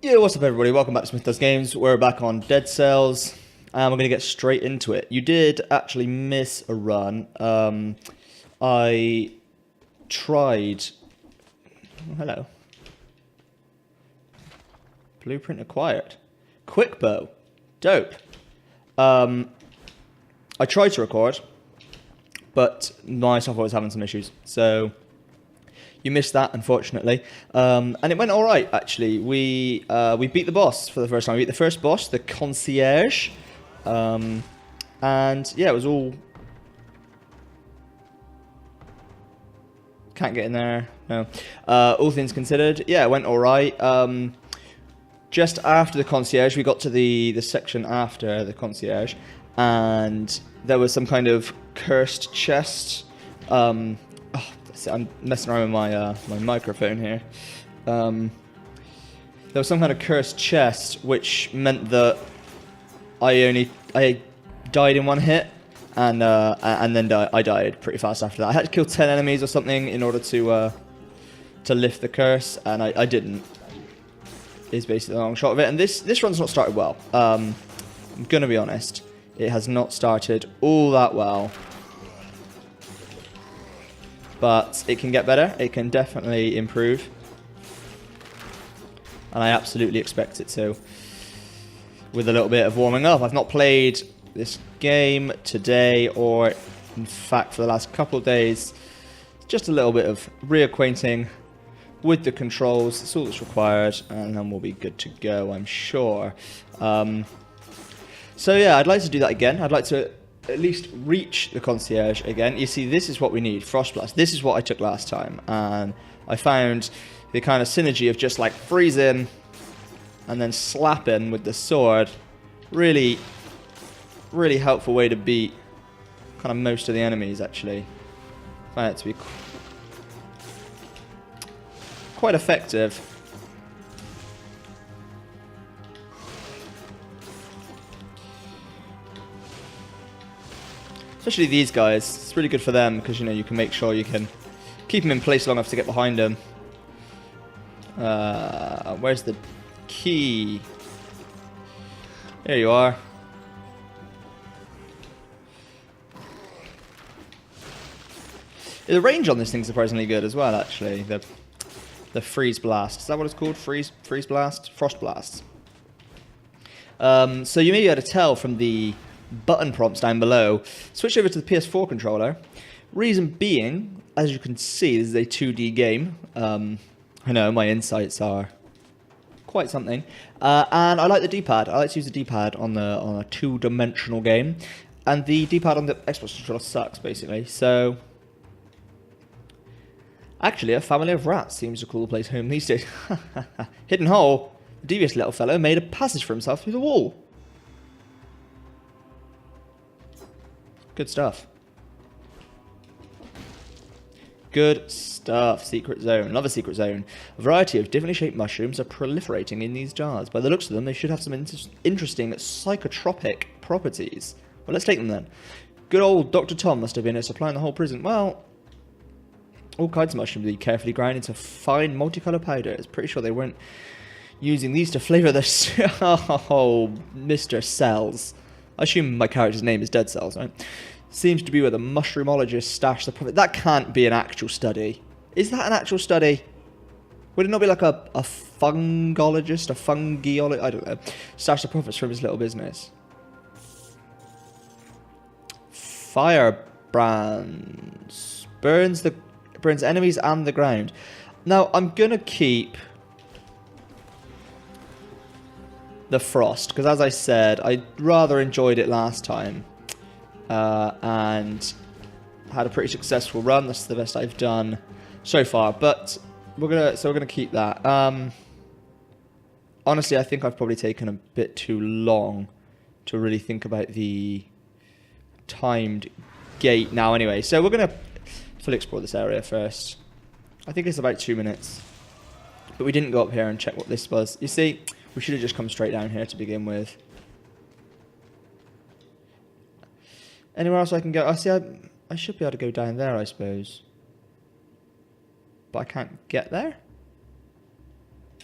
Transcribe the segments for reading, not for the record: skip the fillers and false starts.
Yeah, what's up everybody? Welcome back to Smith Does Games. We're back on Dead Cells, and we're going to get straight into it. You did actually miss a run. I tried... Oh, hello. Blueprint acquired. Quick bow. Dope. I tried to record, but my software was having some issues, so... You missed that, unfortunately, and it went all right. Actually, we beat the boss for the first time. We beat the first boss, the concierge, and yeah, it was all. Can't get in there. No. All things considered, yeah, it went all right. Just after the concierge, we got to the section after the concierge, and there was some kind of cursed chest. I'm messing around with my microphone here. There was some kind of cursed chest, which meant that I died in one hit, and then I died pretty fast after that. I had to kill 10 enemies or something in order to lift the curse, and I didn't. Is basically the long shot of it. And this run's not started well. I'm gonna be honest, it has not started all that well. But it can get better. It can definitely improve. And I absolutely expect it to. With a little bit of warming up. I've not played this game today, or in fact for the last couple of days. Just a little bit of reacquainting with the controls. That's all that's required. And then we'll be good to go, I'm sure. So yeah, I'd like to do that again. I'd like to at least reach the concierge again. You see, this is what we need, Frost Blast. This is what I took last time, and I found the kind of synergy of just like freezing and then slapping with the sword really, really helpful way to beat kind of most of the enemies, actually. I find it to be quite effective. Especially these guys. It's really good for them because, you know, you can make sure you can keep them in place long enough to get behind them. Where's the key? There you are. The range on this thing's surprisingly good as well, actually. The freeze blast. Is that what it's called? Freeze blast? Frost blast. So you may be able to tell from the button prompts down below. Switch over to the PS4 controller. Reason being, as you can see, this is a 2D game. I know my insights are quite something, and I like the D-pad. I like to use the D-pad on a two-dimensional game, and the D-pad on the Xbox controller sucks basically. So, actually, a family of rats seems to call the place home these days. Hidden hole. The devious little fellow made a passage for himself through the wall. Good stuff. Good stuff. Secret zone. Another secret zone. A variety of differently shaped mushrooms are proliferating in these jars. By the looks of them, they should have some interesting psychotropic properties. Well, let's take them then. Good old Dr. Tom must have been supplying the whole prison. Well, all kinds of mushrooms be carefully ground into fine multicolored powders. Pretty sure they weren't using these to flavour their... Oh, Mr. Cells. I assume my character's name is Dead Cells, right? Seems to be where the mushroomologists stash the profit. That can't be an actual study. Is that an actual study? Would it not be like a fungologist, a fungiologist? I don't know. Stash the profits from his little business. Firebrands. Burns enemies and the ground. Now, I'm going to keep the frost, because as I said, I rather enjoyed it last time, and had a pretty successful run. That's the best I've done so far, but we're gonna keep that. Honestly, I think I've probably taken a bit too long to really think about the timed gate now anyway, so we're gonna fully explore this area first. I think it's about 2 minutes, but we didn't go up here and check what this was. You see, we should have just come straight down here to begin with. Anywhere else I can go? I see. I should be able to go down there, I suppose. But I can't get there?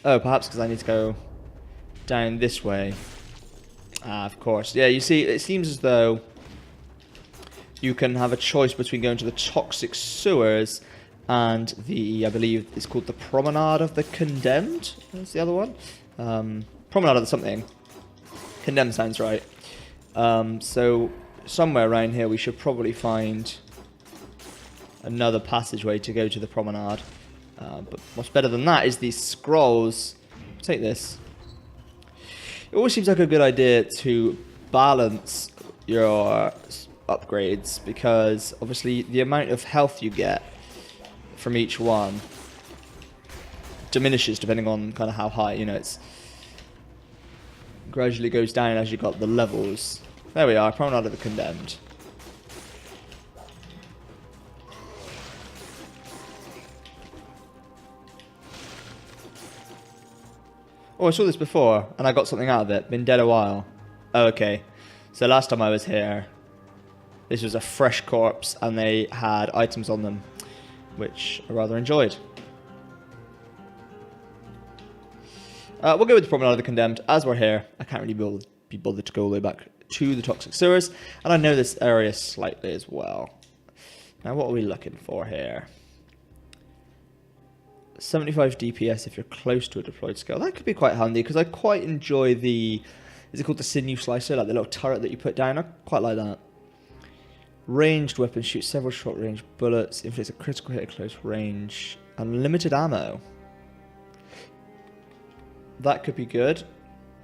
Oh, perhaps because I need to go down this way. Ah, of course. Yeah, you see, it seems as though you can have a choice between going to the toxic sewers and the, I believe it's called the Promenade of the Condemned. That's the other one. Promenade of the something. Condemned sounds right. So somewhere around here we should probably find another passageway to go to the Promenade. But what's better than that is these scrolls. Take this. It always seems like a good idea to balance your upgrades, because obviously the amount of health you get from each one diminishes depending on kind of how high, you know, it's gradually goes down as you got the levels. There we are, Promenade of the Condemned. Oh, I saw this before, and I got something out of it. Been dead a while. Oh, okay. So last time I was here, this was a fresh corpse, and they had items on them, which I rather enjoyed. We'll go with the Promenade of the Condemned. As we're here, I can't really be bothered to go all the way back to the toxic sewers, and I know this area slightly as well. Now, what are we looking for here? 75 DPS if you're close to a deployed skill. That could be quite handy, because I quite enjoy the... Is it called the sinew slicer? Like the little turret that you put down? I quite like that. Ranged weapons shoot several short-range bullets. Inflicts a critical hit at close range. Unlimited ammo. That could be good.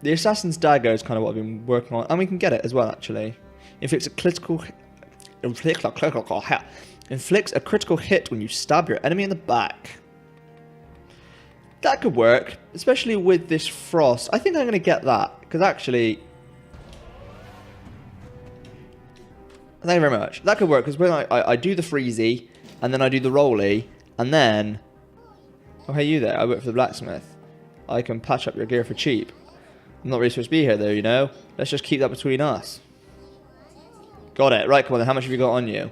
The Assassin's Dagger is kind of what I've been working on. And we can get it as well, actually. Inflicts a critical hit when you stab your enemy in the back. That could work, especially with this frost. I think I'm going to get that, because actually... Thank you very much. That could work, because when I do the freezy, and then I do the rolly, and then... Oh, hey, you there. I work for the blacksmith. I can patch up your gear for cheap. I'm not really supposed to be here, though, you know? Let's just keep that between us. Got it. Right, come on then. How much have you got on you?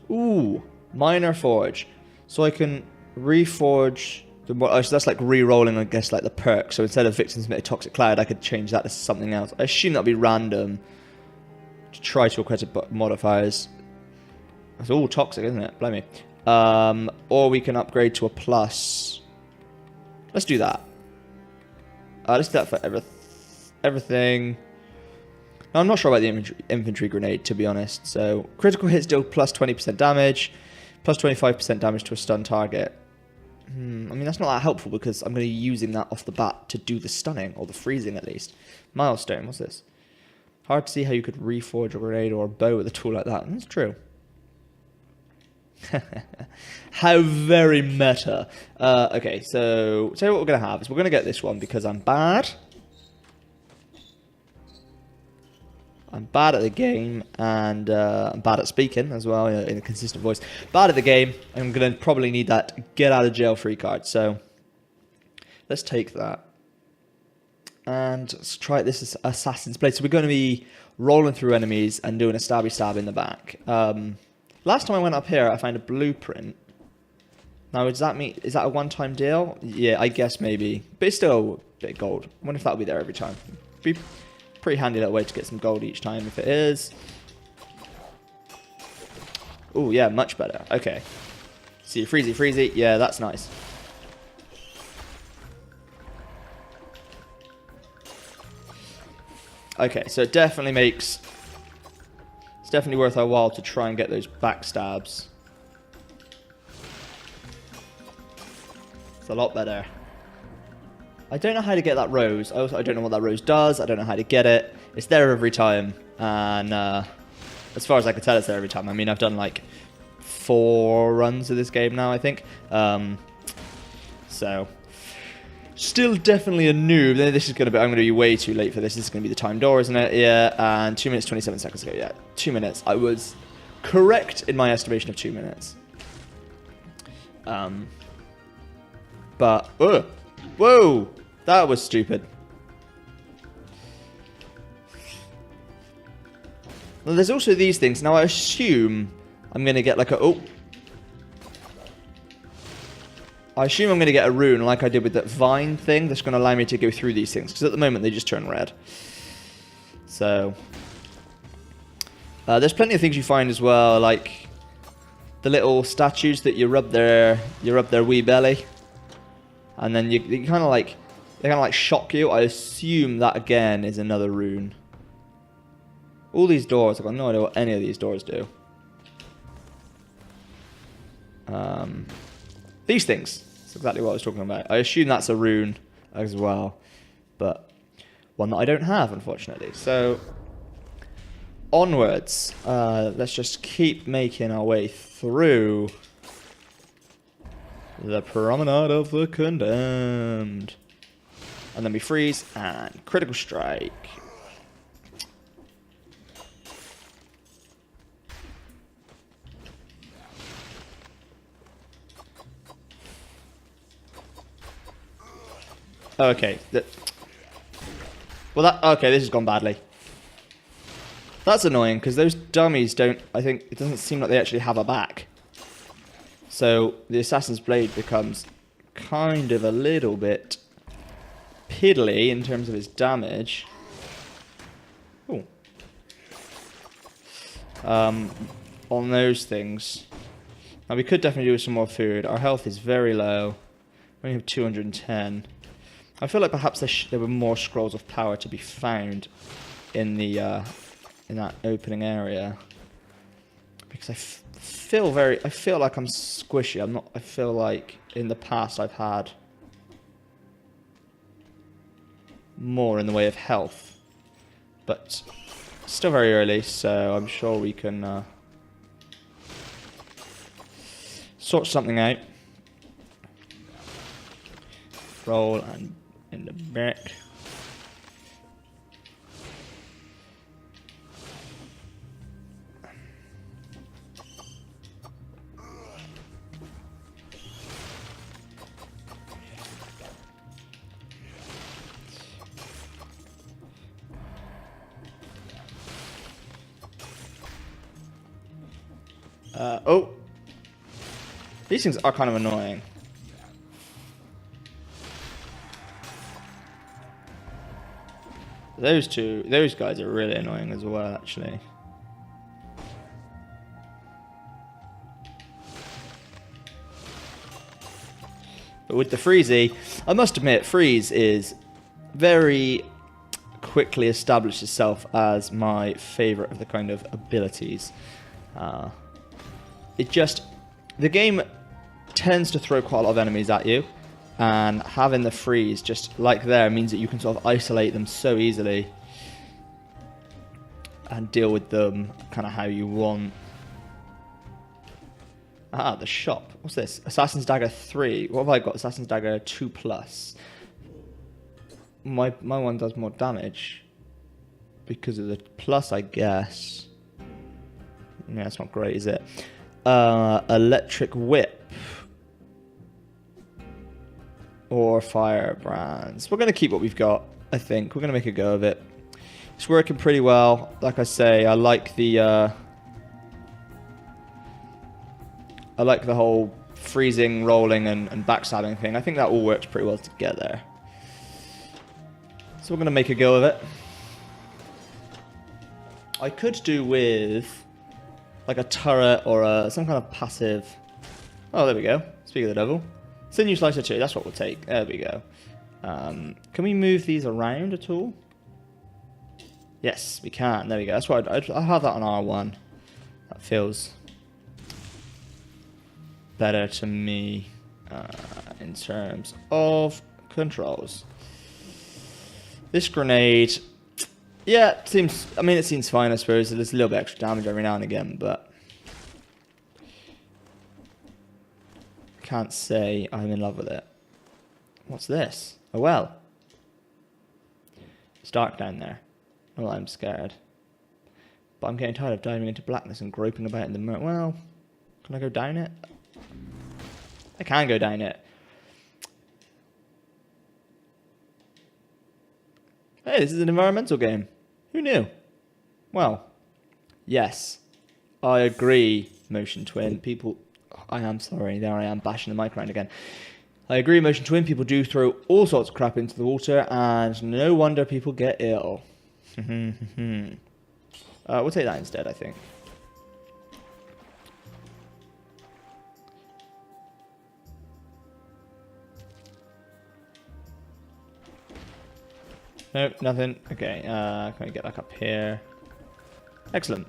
Ooh, Minor Forge. So I can reforge... Oh, so that's like re-rolling, I guess, like the perk. So instead of Victims Emit a Toxic Cloud, I could change that to something else. I assume that would be random to try to accredit modifiers. It's all toxic, isn't it? Blame me. Or we can upgrade to a plus. Let's do that. Let's do that for everything. No, I'm not sure about the infantry grenade, to be honest. So critical hits deal plus 20% damage, plus 25% damage to a stun target. I mean, that's not that helpful, because I'm going to be using that off the bat to do the stunning, or the freezing at least. Milestone, what's this? Hard to see how you could reforge a grenade or a bow with a tool like that. That's true. How very meta. Okay, so tell you what we're going to have is we're going to get this one because I'm bad. I'm bad at the game, and I'm bad at speaking as well, in a consistent voice. Bad at the game, and I'm going to probably need that get out of jail free card. So let's take that. And let's try this Assassin's Blade. So we're going to be rolling through enemies and doing a stabby stab in the back. Last time I went up here, I found a blueprint. Now, does that mean, is that a one-time deal? Yeah, I guess maybe. But it's still a bit of gold. I wonder if that'll be there every time. Be pretty handy that way to get some gold each time if it is. Oh, yeah, much better. Okay. See, freezy. Yeah, that's nice. Okay, so it definitely makes... It's definitely worth our while to try and get those backstabs. It's a lot better. I don't know how to get that rose. I don't know what that rose does. I don't know how to get it. It's there every time. And as far as I can tell, it's there every time. I mean, I've done like 4 runs of this game now, I think. So... Still definitely a noob. This is going to be... I'm going to be way too late for this. This is going to be the time door, isn't it? Yeah, and 2 minutes, 27 seconds ago. Yeah, 2 minutes. I was correct in my estimation of 2 minutes. But... Whoa! That was stupid. Well, there's also these things. Now, I assume I'm going to get like a... Oh! I assume I'm going to get a rune like I did with that vine thing that's going to allow me to go through these things. Because at the moment they just turn red. So... there's plenty of things you find as well, like the little statues that you rub their wee belly. And then you kind of like... They kind of like shock you. I assume that again is another rune. All these doors, I've got no idea what any of these doors do. These things. That's exactly what I was talking about. I assume that's a rune as well. But one that I don't have, unfortunately. So, onwards. Let's just keep making our way through the Promenade of the Condemned. And then we freeze and critical strike. Okay. Well, okay, this has gone badly. That's annoying, because those dummies don't... I think it doesn't seem like they actually have a back. So, the Assassin's Blade becomes kind of a little bit piddly in terms of its damage. Ooh. On those things. Now, we could definitely do with some more food. Our health is very low. We only have 210. I feel like perhaps there were more scrolls of power to be found in the in that opening area, because I feel like I'm squishy. I'm not. I feel like in the past I've had more in the way of health, but still very early, so I'm sure we can sort something out. Roll and in the back. Oh. These things are kind of annoying. Those guys are really annoying as well, actually. But with the Freezy, I must admit, Freeze is very quickly established itself as my favourite of the kind of abilities. The game tends to throw quite a lot of enemies at you, and having the freeze just like there means that you can sort of isolate them so easily and deal with them kind of how you want. Ah, the shop. What's this? Assassin's Dagger 3. What have I got? Assassin's Dagger 2+. My one does more damage because of the plus, I guess. Yeah, that's not great, is it? Electric Whip. Or Firebrands. We're going to keep what we've got, I think. We're going to make a go of it. It's working pretty well. Like I say, I like the whole freezing, rolling, and backstabbing thing. I think that all works pretty well together. So we're going to make a go of it. I could do with like a turret or some kind of passive... Oh, there we go. Speak of the devil. Sinew Slicer 2, that's what we'll take. There we go. Can we move these around at all? Yes, we can. There we go. That's what I'll have that on R1. That feels better to me in terms of controls. This grenade, yeah, it seems fine, I suppose. There's a little bit extra damage every now and again, but can't say I'm in love with it. What's this? Oh well. It's dark down there. Well, I'm scared. But I'm getting tired of diving into blackness and groping about in the murk. Well, can I go down it? I can go down it. Hey, this is an environmental game. Who knew? Well, yes. I agree, Motion Twin. People... I am sorry. There I am, bashing the mic around again. I agree, Motion Twin. People do throw all sorts of crap into the water, and no wonder people get ill. We'll take that instead, I think. Nope, nothing. Okay, can we get back up here? Excellent.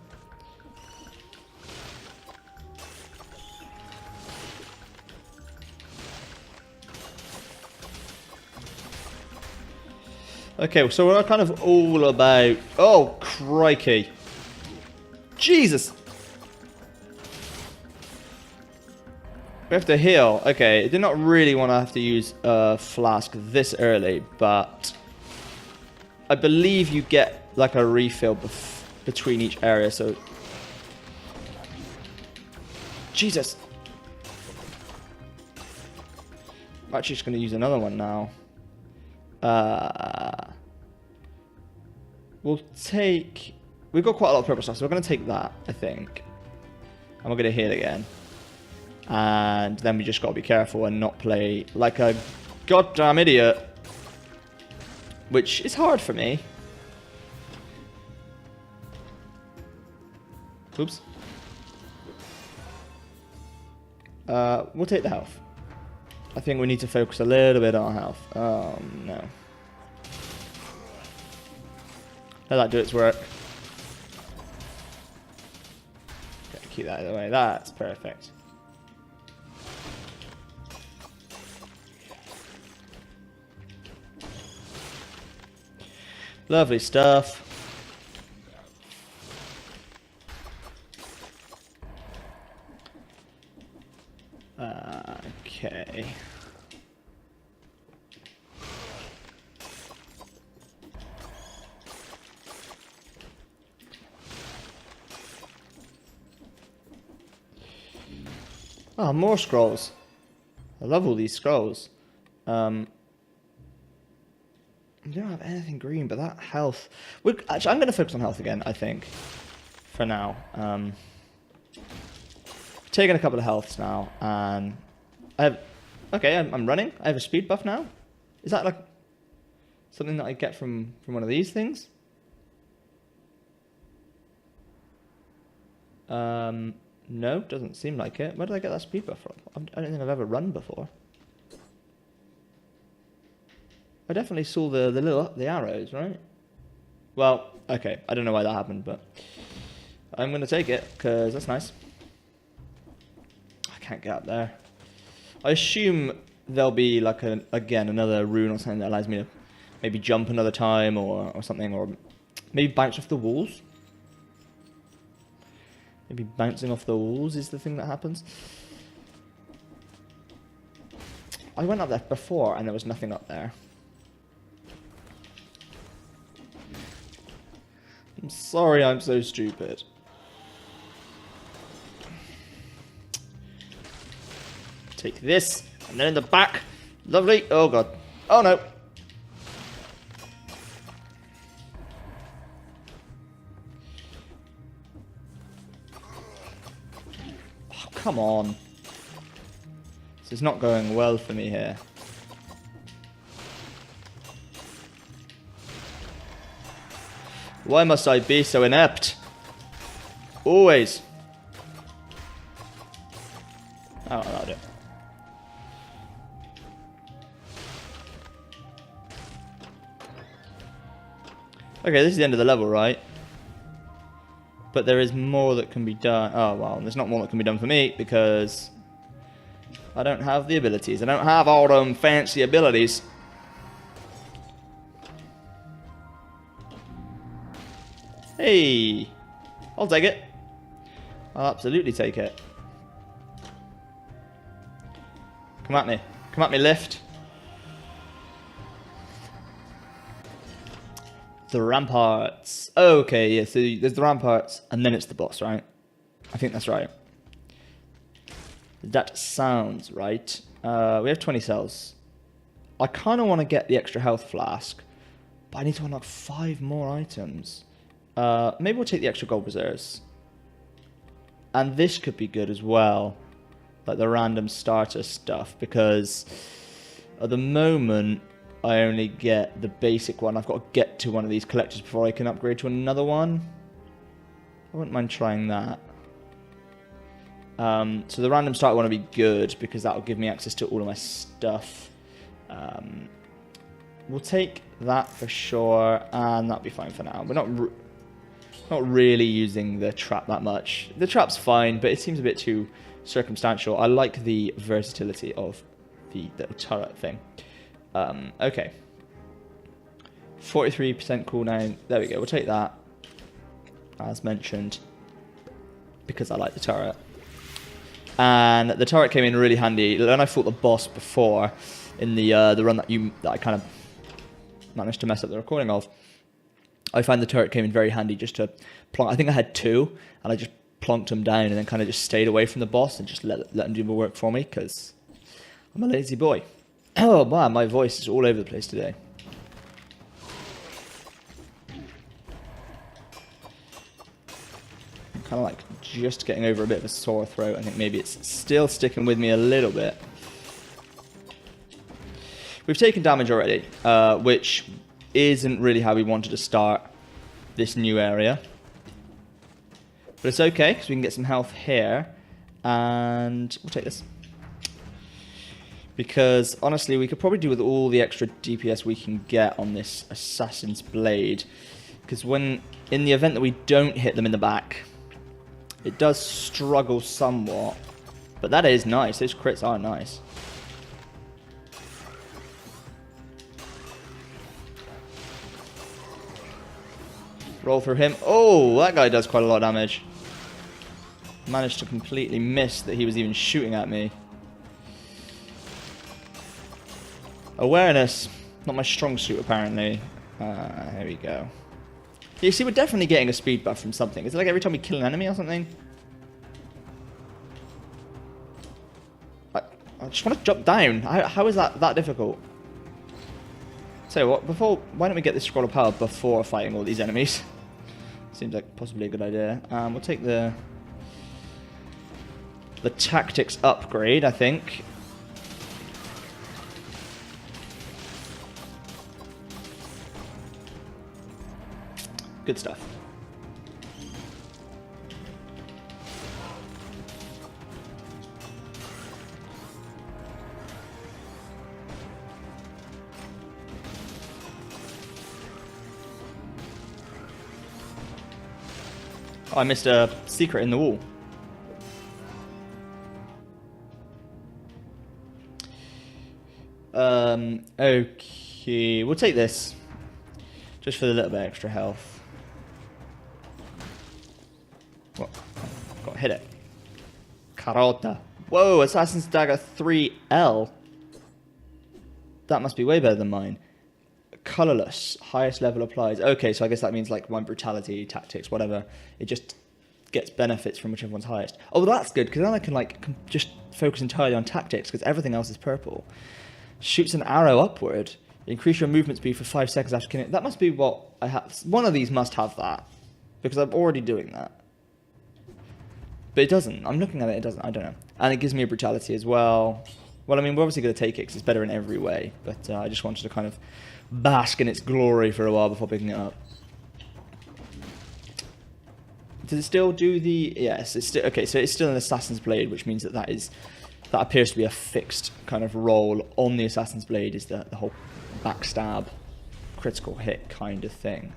Okay, so we're kind of all about... Oh, crikey. Jesus! We have to heal. Okay, I did not really want to have to use a flask this early, but... I believe you get like a refill between each area, so... Jesus! I'm actually just going to use another one now. We'll take... We've got quite a lot of purple stuff, so we're going to take that, I think. And we're going to heal again. And then we just got to be careful and not play like a goddamn idiot. Which is hard for me. Oops. We'll take the health. I think we need to focus a little bit on health. Oh, no. Let that do its work. Okay, keep that out of the way. That's perfect. Lovely stuff. Okay. Oh, more scrolls. I love all these scrolls. We don't have anything green, but that health... Actually, I'm going to focus on health again, I think. For now. Taking a couple of healths now, and... I have... Okay, I'm running. I have a speed buff now. Is that like... something that I get from one of these things? No, doesn't seem like it. Where did I get that speed buff from? I don't think I've ever run before. I definitely saw the arrows, right? Well, okay. I don't know why that happened, but I'm going to take it because that's nice. I can't get up there. I assume there'll be like again another rune or something that allows me to maybe jump another time or something, or maybe bounce off the walls. Maybe bouncing off the walls is the thing that happens. I went up there before and there was nothing up there. I'm sorry I'm so stupid. Take this, and then in the back. Lovely. Oh god. Oh no. Oh, come on. This is not going well for me here. Why must I be so inept? Always. Oh, that'll do. Okay, this is the end of the level, right? But there is more that can be done. Oh, well, there's not more that can be done for me because I don't have the abilities. I don't have all them fancy abilities. Hey, I'll take it. I'll absolutely take it. Come at me. Come at me, lift. The ramparts. Okay, yeah, so there's the ramparts, and then it's the boss, right? I think that's right. That sounds right. We have 20 cells. I kind of want to get the extra health flask, but I need to unlock 5 more items. Maybe we'll take the extra gold reserves. And this could be good as well. Like the random starter stuff, because At the moment, I only get the basic one. I've got to get to one of these collectors before I can upgrade to another one. I wouldn't mind trying that. So the random start one will be good because that will give me access to all of my stuff. We'll take that for sure, and that'll be fine for now. We're not really using the trap that much. The trap's fine, but it seems a bit too circumstantial. I like the versatility of the little turret thing. Okay. 43% cooldown. There we go. We'll take that, as mentioned, because I like the turret. And the turret came in really handy. When I fought the boss before, in the run that I kind of managed to mess up the recording of, I found the turret came in very handy just to plonk. I think I had 2, and I just plonked them down and then kind of just stayed away from the boss and just let them do the work for me because I'm a lazy boy. Oh man, my voice is all over the place today. I'm kind of like just getting over a bit of a sore throat. I think maybe it's still sticking with me a little bit. We've taken damage already, which isn't really how we wanted to start this new area. But it's okay, because we can get some health here. And we'll take this. Because, honestly, we could probably do with all the extra DPS we can get on this Assassin's Blade. Because when, in the event that we don't hit them in the back, it does struggle somewhat. But that is nice. Those crits are nice. Roll through him. Oh, that guy does quite a lot of damage. Managed to completely miss that he was even shooting at me. Awareness. Not my strong suit, apparently. There we go. You see, we're definitely getting a speed buff from something. Is it like every time we kill an enemy or something? I just want to jump down. How is that difficult? So what? Why don't we get this scroll of power before fighting all these enemies? Seems like possibly a good idea. We'll take the tactics upgrade, I think. Good stuff. Oh, I missed a secret in the wall. Okay, we'll take this. Just for the little bit extra health. What? Got to hit it. Carota. Whoa, Assassin's Dagger 3L. That must be way better than mine. Colorless. Highest level applies. Okay, so I guess that means like my brutality, tactics, whatever. It just gets benefits from whichever one's highest. Oh, well, that's good, because then I can like just focus entirely on tactics, because everything else is purple. Shoots an arrow upward. Increase your movement speed for 5 seconds after killing it. That must be what I have. One of these must have that, because I'm already doing that. But it doesn't. I'm looking at it, it doesn't. I don't know. And it gives me a brutality as well. Well, I mean, we're obviously going to take it because it's better in every way. But I just wanted to kind of bask in its glory for a while before picking it up. Does it still do the... Yes, it's still... Okay, so it's still an Assassin's Blade, which means that that appears to be a fixed kind of role on the Assassin's Blade, is the whole backstab, critical hit kind of thing.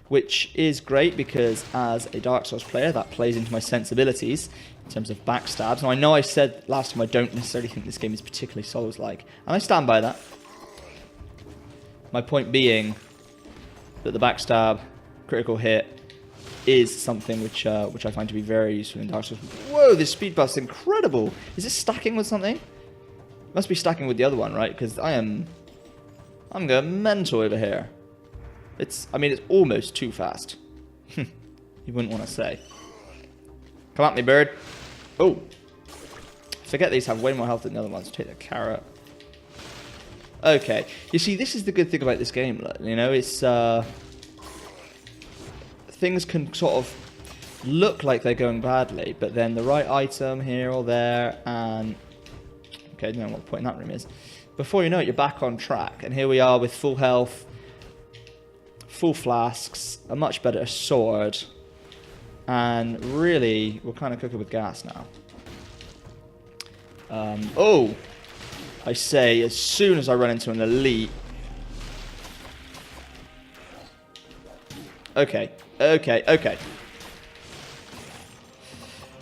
Which is great because as a Dark Souls player, that plays into my sensibilities in terms of backstabs. Now, I know I said last time I don't necessarily think this game is particularly Souls-like, and I stand by that. My point being that the backstab, critical hit, is something which I find to be very useful in Dark Souls. Whoa, this speed buff's incredible! Is this stacking with something? It must be stacking with the other one, right? Because I'm going mental over here. I mean, it's almost too fast. You wouldn't want to say. Come at me, bird. Oh. Forget these have way more health than the other ones. Take the carrot. Okay. You see, this is the good thing about this game. You know, it's... things can sort of look like they're going badly, but then the right item here or there, and... Okay, I don't know what the point in that room is. before you know it, you're back on track. And here we are with full health, full flasks, a much better sword, and really, we're kind of cooking with gas now. Oh, I say, as soon as I run into an elite. Okay.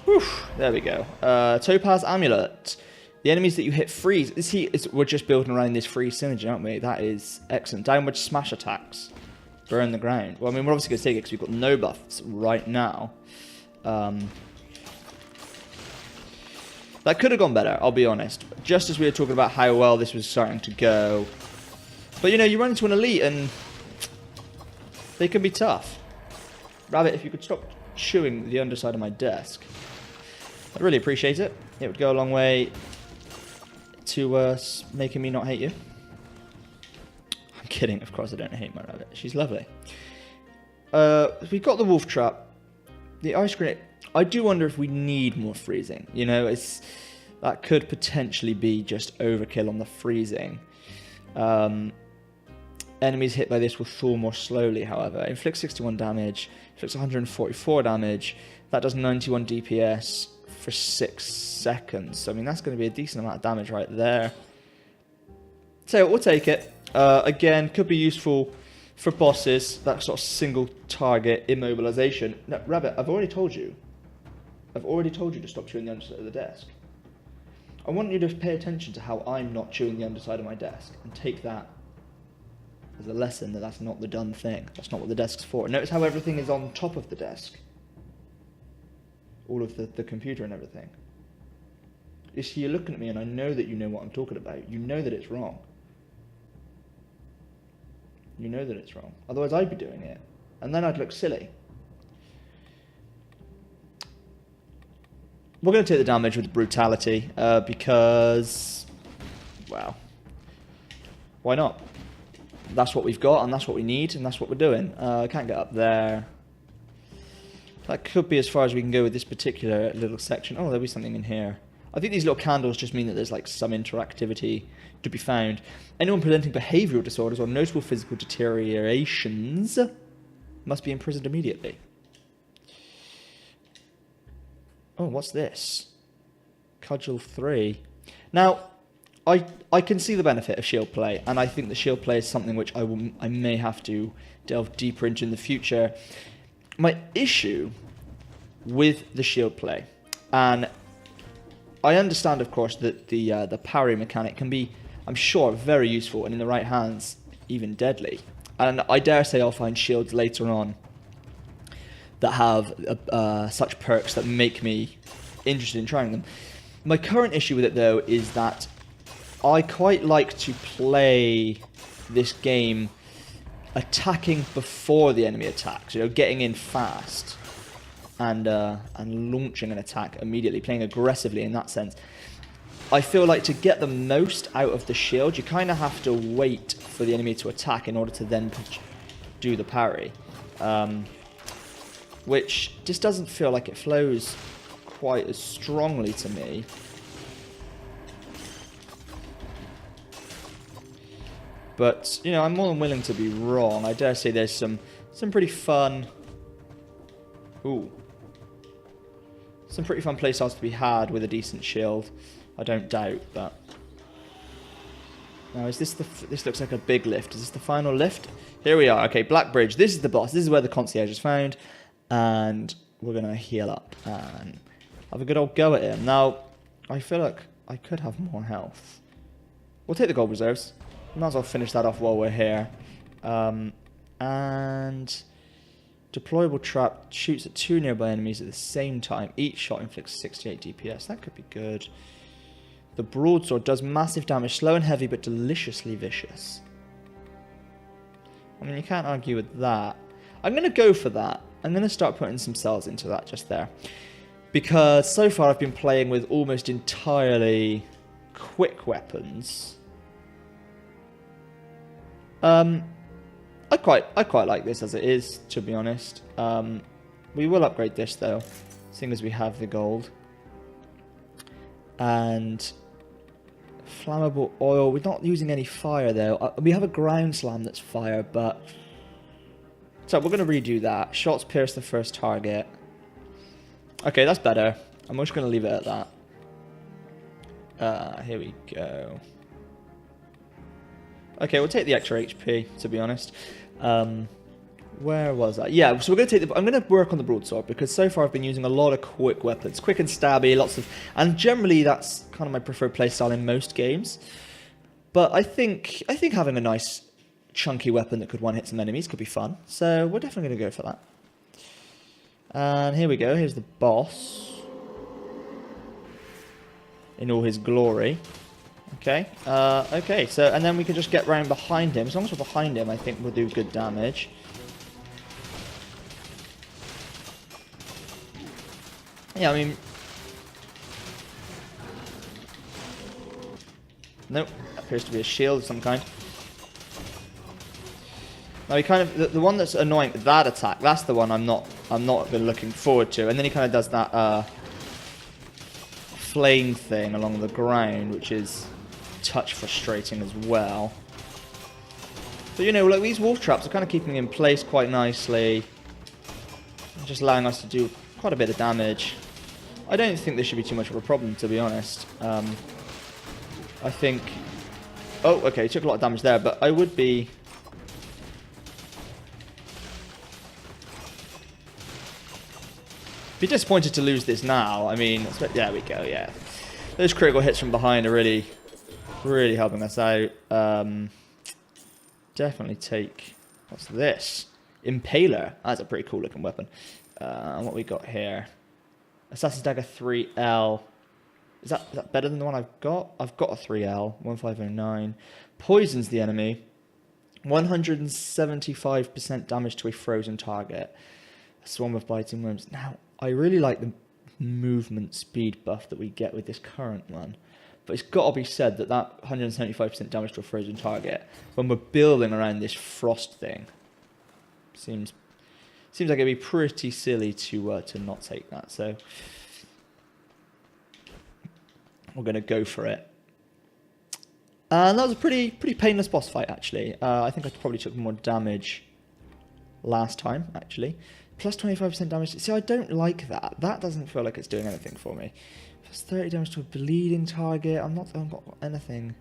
Whew, there we go. Topaz Amulet. The enemies that you hit freeze. We're just building around this freeze synergy, aren't we? That is excellent. Downward smash attacks. Burn the ground. Well, I mean, we're obviously going to take it because we've got no buffs right now. That could have gone better, I'll be honest. Just as we were talking about how well this was starting to go. But, you know, you run into an elite and they can be tough. Rabbit, if you could stop chewing the underside of my desk, I'd really appreciate it. It would go a long way to making me not hate you. I'm kidding, of course I don't hate my rabbit. She's lovely. We got the wolf trap. The ice grenade. I do wonder if we need more freezing. You know, that could potentially be just overkill on the freezing. Enemies hit by this will fall more slowly, however. Inflicts 61 damage, inflicts 144 damage. That does 91 DPS for 6 seconds. So, I mean, that's going to be a decent amount of damage right there. So, we'll take it. Again, could be useful for bosses, that sort of single target immobilization. Now, Rabbit, I've already told you to stop chewing the underside of the desk. I want you to pay attention to how I'm not chewing the underside of my desk and take that as a lesson that that's not the done thing. That's not what the desk's for. Notice how everything is on top of the desk. All of the computer and everything. You see, you're looking at me and I know that you know what I'm talking about. You know that it's wrong. You know that it's wrong. Otherwise I'd be doing it. And then I'd look silly. We're going to take the damage with brutality because, well, why not? That's what we've got and that's what we need and that's what we're doing. I can't get up there. That could be as far as we can go with this particular little section. Oh, there'll be something in here. I think these little candles just mean that there's like some interactivity to be found. Anyone presenting behavioural disorders or notable physical deteriorations must be imprisoned immediately. Oh, what's this? Cudgel 3. Now, I can see the benefit of shield play, and I think the shield play is something which I may have to delve deeper into in the future. My issue with the shield play, and I understand, of course, that the parry mechanic can be, I'm sure, very useful, and in the right hands, even deadly. And I dare say I'll find shields later on that have such perks that make me interested in trying them. My current issue with it, though, is that I quite like to play this game attacking before the enemy attacks, you know, getting in fast and launching an attack immediately, playing aggressively in that sense. I feel like to get the most out of the shield, you kind of have to wait for the enemy to attack in order to then do the parry. Which just doesn't feel like it flows quite as strongly to me. But, you know, I'm more than willing to be wrong. I dare say there's some pretty fun... Ooh. Some pretty fun playstyles to be had with a decent shield. I don't doubt that. Now, is this this looks like a big lift. Is this the final lift? Here we are. Okay, Black Bridge. This is the boss. This is where the concierge is found. And we're going to heal up and have a good old go at him. Now, I feel like I could have more health. We'll take the gold reserves. Might as well finish that off while we're here. And deployable trap shoots at 2 nearby enemies at the same time. Each shot inflicts 68 DPS. That could be good. The broadsword does massive damage, slow and heavy, but deliciously vicious. I mean, you can't argue with that. I'm going to go for that. I'm going to start putting some cells into that just there. Because so far I've been playing with almost entirely quick weapons. I quite like this as it is, to be honest. We will upgrade this though, seeing as we have the gold. And Flammable oil. We're not using any fire, though. We have a ground slam that's fire, but... So, we're going to redo that. Shots pierce the first target. Okay, that's better. I'm just going to leave it at that. Here we go. Okay, we'll take the extra HP, to be honest. Where was I? Yeah, so we're going to take the... I'm going to work on the broadsword, because so far I've been using a lot of quick weapons. Quick and stabby, lots of... And generally, that's kind of my preferred playstyle in most games. But I think having a nice chunky weapon that could one-hit some enemies could be fun. So we're definitely going to go for that. And here we go. Here's the boss. In all his glory. Okay. Okay, so... And then we can just get round behind him. As long as we're behind him, I think we'll do good damage. Yeah, I mean... Nope. Appears to be a shield of some kind. Now he kind of... The one that's annoying, that attack, that's the one I'm not been looking forward to. And then he kind of does that flame thing along the ground, which is a touch frustrating as well. But you know, like these wolf traps are kind of keeping in place quite nicely. Just allowing us to do quite a bit of damage. I don't think this should be too much of a problem, to be honest. I think... Oh, okay, he took a lot of damage there, but I would be... Be disappointed to lose this now. I mean, there we go, yeah. Those critical hits from behind are really, really helping us out. Definitely take... What's this? Impaler. That's a pretty cool looking weapon. And what we got here? Assassin's Dagger 3L. Is that better than the one I've got? I've got a 3L. 1509. Poisons the enemy. 175% damage to a frozen target. A swarm of biting worms. Now, I really like the movement speed buff that we get with this current one. But it's got to be said that 175% damage to a frozen target, when we're building around this frost thing, seems like it'd be pretty silly to not take that. So we're going to go for it. And that was a pretty painless boss fight, actually. I think I probably took more damage last time, actually. Plus 25% damage. See, I don't like that. That doesn't feel like it's doing anything for me. Plus 30 damage to a bleeding target. I've not got anything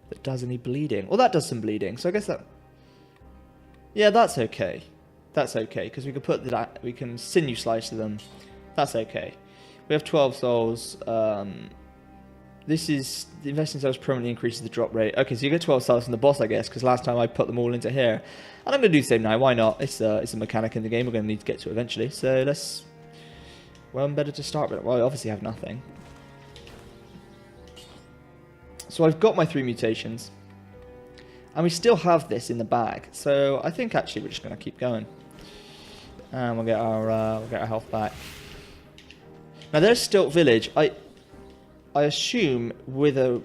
that does any bleeding. Well, that does some bleeding, so I guess that... Yeah, that's okay. That's okay, because we can put that... We can sinew slice to them. That's okay. We have 12 souls. This is... The investing souls permanently increases the drop rate. Okay, so you get 12 souls from the boss, I guess, because last time I put them all into here. And I'm going to do the same now. Why not? It's a mechanic in the game. We're going to need to get to it eventually. So let's... Well, better to start with. Well, I obviously have nothing. So I've got my 3 mutations. And we still have this in the bag. So I think actually we're just going to keep going. And we'll get our health back. Now there's Stilt Village. I assume with a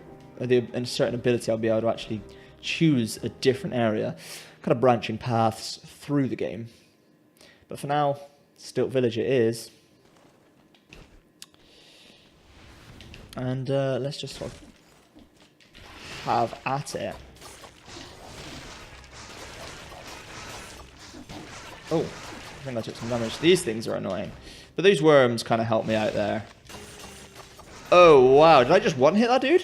certain ability I'll be able to actually choose a different area. Kind of branching paths through the game. But for now, Stilt Village it is. And let's just sort of have at it. Oh, I think I took some damage. These things are annoying. But those worms kind of help me out there. Oh, wow. Did I just one-hit that dude?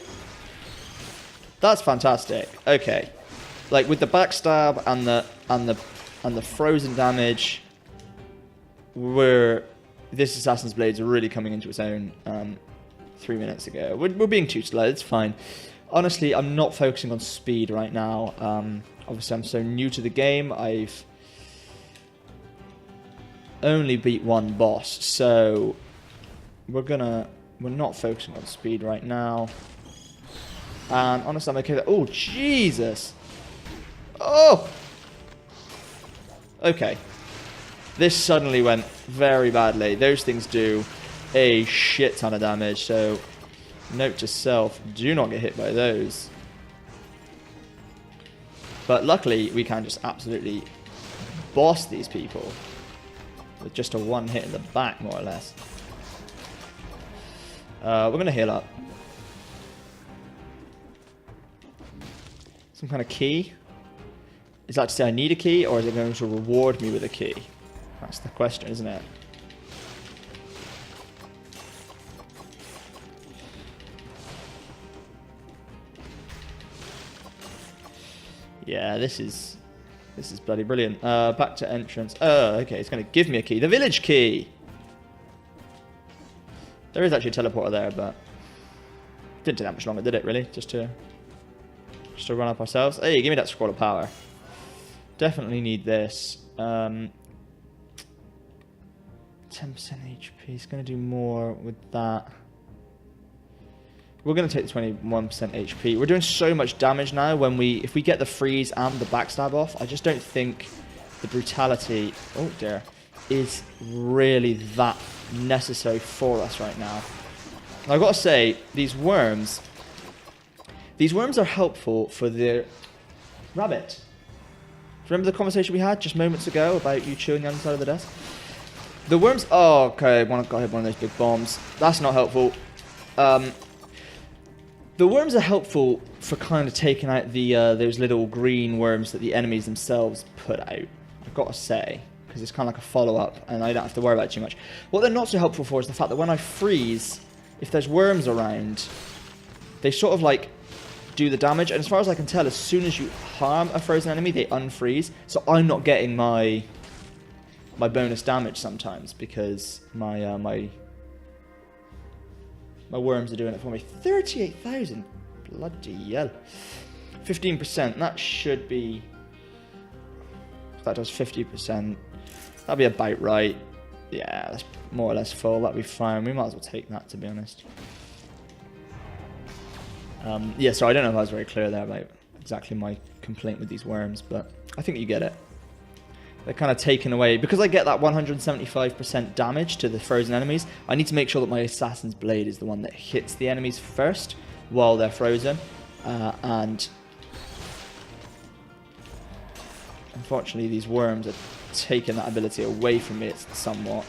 That's fantastic. Okay. Like, with the backstab and the frozen damage, this Assassin's Blade's really coming into its own 3 minutes ago. We're being too slow. It's fine. Honestly, I'm not focusing on speed right now. Obviously, I'm so new to the game. I've only beat one boss, so we're not focusing on speed right now. And honestly, I'm okay with that. Oh, Jesus! Oh! Okay. This suddenly went very badly. Those things do a shit ton of damage, so note to self, do not get hit by those. But luckily, we can just absolutely boss these people with just a one hit in the back, more or less. We're going to heal up. Some kind of key. Is that to say I need a key, or is it going to reward me with a key? That's the question, isn't it? Yeah, this is bloody brilliant. Back to entrance. Okay, it's going to give me a key. The village key! There is actually a teleporter there, but didn't take that much longer, did it, really? Just to run up ourselves. Hey, give me that scroll of power. Definitely need this. 10% HP. It's going to do more with that. We're going to take the 21% HP. We're doing so much damage now if we get the freeze and the backstab off, I just don't think the brutality, oh dear, is really that necessary for us right now. I've got to say, these worms are helpful for the rabbit. Remember the conversation we had just moments ago about you chewing the other side of the desk? The worms, oh okay, got hit one of those big bombs. That's not helpful. The worms are helpful for kind of taking out the those little green worms that the enemies themselves put out. I've got to say, because it's kind of like a follow-up, and I don't have to worry about it too much. What they're not so helpful for is the fact that when I freeze, if there's worms around, they sort of like do the damage. And as far as I can tell, as soon as you harm a frozen enemy, they unfreeze. So I'm not getting my bonus damage sometimes because my worms are doing it for me. 38,000. Bloody hell. 15%. That should be... That does 50%. That'll be about right. Yeah, that's more or less full. That'll be fine. We might as well take that, to be honest. Yeah, so I don't know if I was very clear there about exactly my complaint with these worms, but I think you get it. They're kind of taken away. Because I get that 175% damage to the frozen enemies, I need to make sure that my Assassin's Blade is the one that hits the enemies first while they're frozen. And unfortunately, these worms are taking that ability away from me somewhat.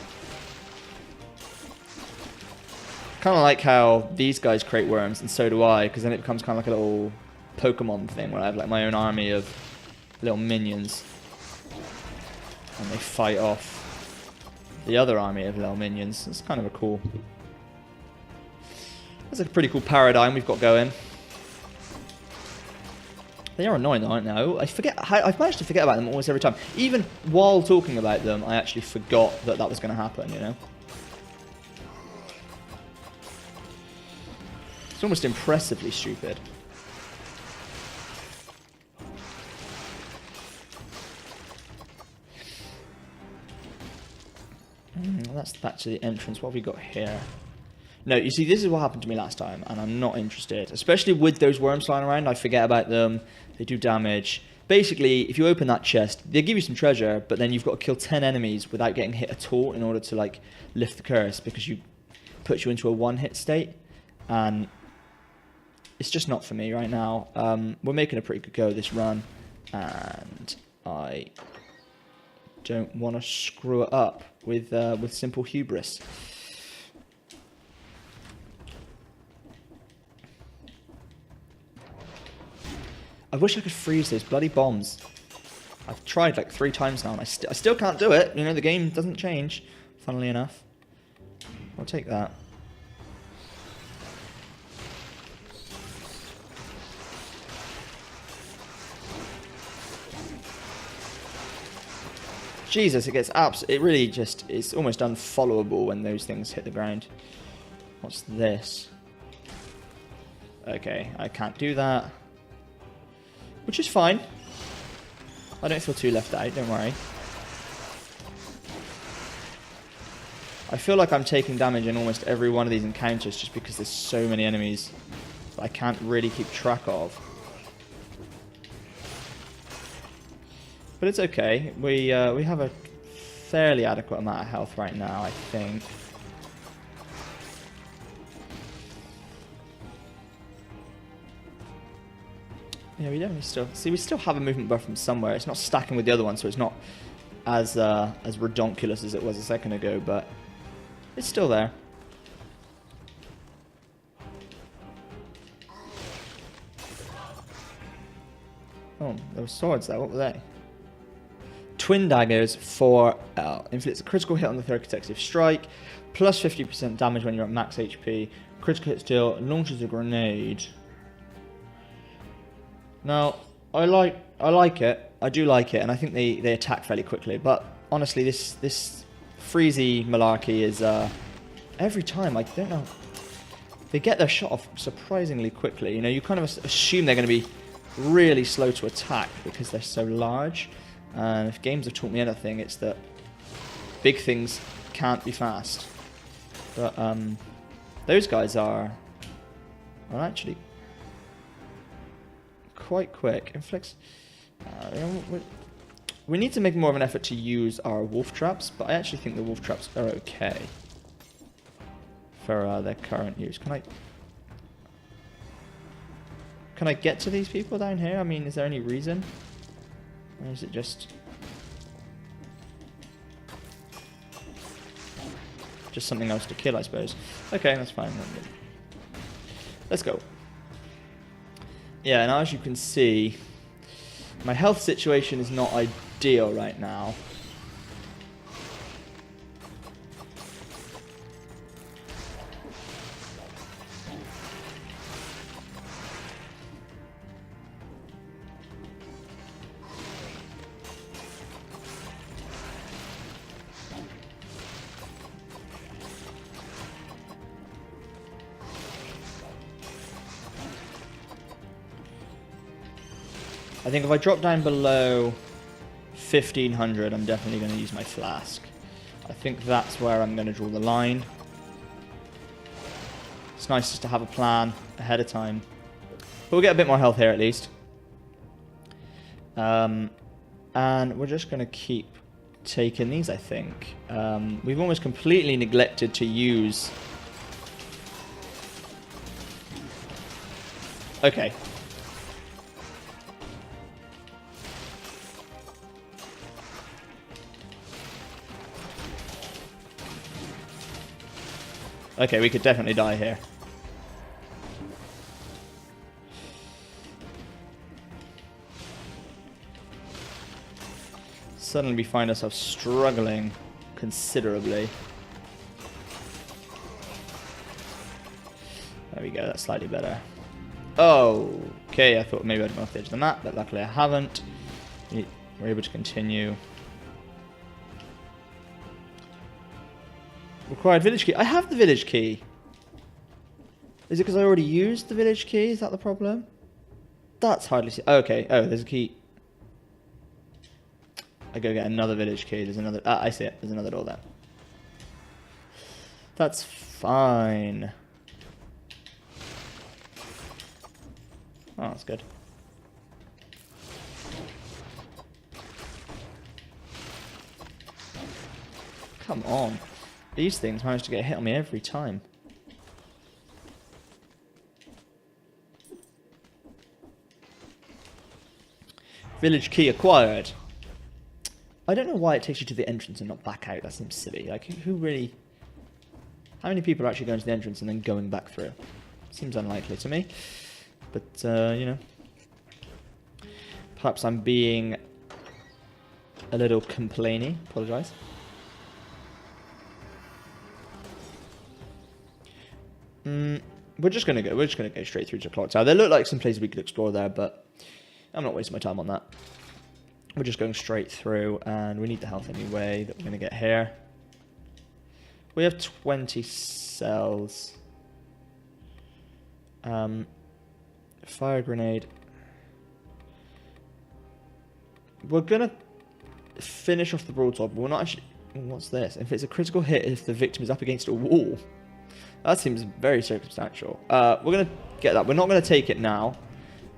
Kind of like how these guys create worms, and so do I, because then it becomes kind of like a little Pokemon thing where I have like my own army of little minions. And they fight off the other army of little minions. It's kind of a cool... That's a pretty cool paradigm we've got going. They are annoying though, aren't they? I've managed to forget about them almost every time. Even while talking about them, I actually forgot that that was going to happen, you know? It's almost impressively stupid. That's back to the entrance. What have we got here? No, you see, this is what happened to me last time, and I'm not interested. Especially with those worms flying around, I forget about them. They do damage. Basically, if you open that chest, they give you some treasure, but then you've got to kill 10 enemies without getting hit at all in order to, like, lift the curse, because you puts you into a one-hit state, and it's just not for me right now. We're making a pretty good go of this run, and I don't want to screw it up with simple hubris. I wish I could freeze those bloody bombs. I've tried like 3 times now, and I still can't do it. You know, the game doesn't change, funnily enough. I'll take that. Jesus, it really just, it's almost unfollowable when those things hit the ground. What's this? Okay, I can't do that. Which is fine. I don't feel too left out, don't worry. I feel like I'm taking damage in almost every one of these encounters just because there's so many enemies that I can't really keep track of. But it's okay. We have a fairly adequate amount of health right now, I think. Yeah, we definitely still... See, we still have a movement buff from somewhere. It's not stacking with the other one, so it's not as redonkulous as it was a second ago, but it's still there. Oh, there were swords there. What were they? Twin daggers for L. Inflicts a critical hit on the third consecutive strike. Plus 50% damage when you're at max HP. Critical hit deal. Launches a grenade. Now, I like it. I do like it, and I think they attack fairly quickly. But honestly, this freezy malarkey is every time. I don't know. They get their shot off surprisingly quickly. You know, you kind of assume they're going to be really slow to attack because they're so large. And if games have taught me anything, it's that big things can't be fast. But those guys are actually quite quick. Inflicts. We need to make more of an effort to use our wolf traps, but I actually think the wolf traps are okay for their current use. Can I get to these people down here? I mean, is there any reason? Or is it just something else to kill, I suppose? Okay, that's fine. Let's go. Yeah, and as you can see, my health situation is not ideal right now. I think if I drop down below 1500, I'm definitely going to use my flask. I think that's where I'm going to draw the line. It's nice just to have a plan ahead of time. But we'll get a bit more health here at least. And we're just going to keep taking these, I think. We've almost completely neglected to use... Okay. Okay, we could definitely die here. Suddenly we find ourselves struggling considerably. There we go, that's slightly better. Oh, okay, I thought maybe I'd gone off the edge of the map, but luckily I haven't. We're able to continue. Required village key. I have the village key. Is it because I already used the village key? Is that the problem? That's hardly... Okay. Oh, there's a key. I go get another village key. There's another... Ah, I see it. There's another door there. That's fine. Oh, that's good. Come on. These things manage to get a hit on me every time. Village key acquired. I don't know why it takes you to the entrance and not back out. That seems silly. Like, who really... How many people are actually going to the entrance and then going back through? Seems unlikely to me. But, you know. Perhaps I'm being a little complainy. Apologise. We're just gonna go straight through to Clock Tower. There look like some places we could explore there, but I'm not wasting my time on that. We're just going straight through, and we need the health anyway that we're gonna get here. We have 20 cells. Fire grenade. We're gonna finish off the broadsword, but we're not actually... What's this? If it's a critical hit, if the victim is up against a wall. That seems very circumstantial. We're going to get that. We're not going to take it now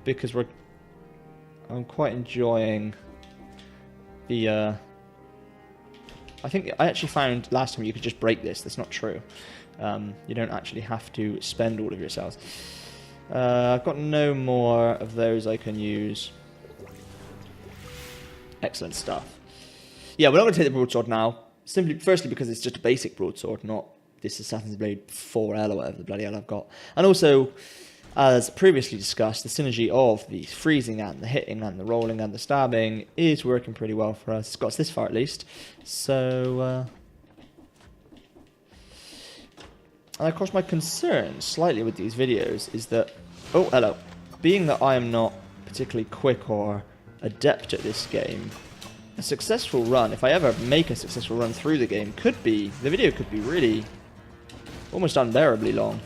because I'm quite enjoying the... I think I actually found last time you could just break this. That's not true. You don't actually have to spend all of your cells. I've got no more of those I can use. Excellent stuff. Yeah, we're not going to take the broadsword now. Firstly because it's just a basic broadsword, not... this Assassin's Blade 4L or whatever the bloody hell I've got. And also, As previously discussed, the synergy of the freezing and the hitting and the rolling and the stabbing is working pretty well for us. It's got us this far at least. So, and of course my concern slightly with these videos is that, oh, hello. Being that I am not particularly quick or adept at this game, a successful run, if I ever make a successful run through the game, the video could be really almost unbearably long.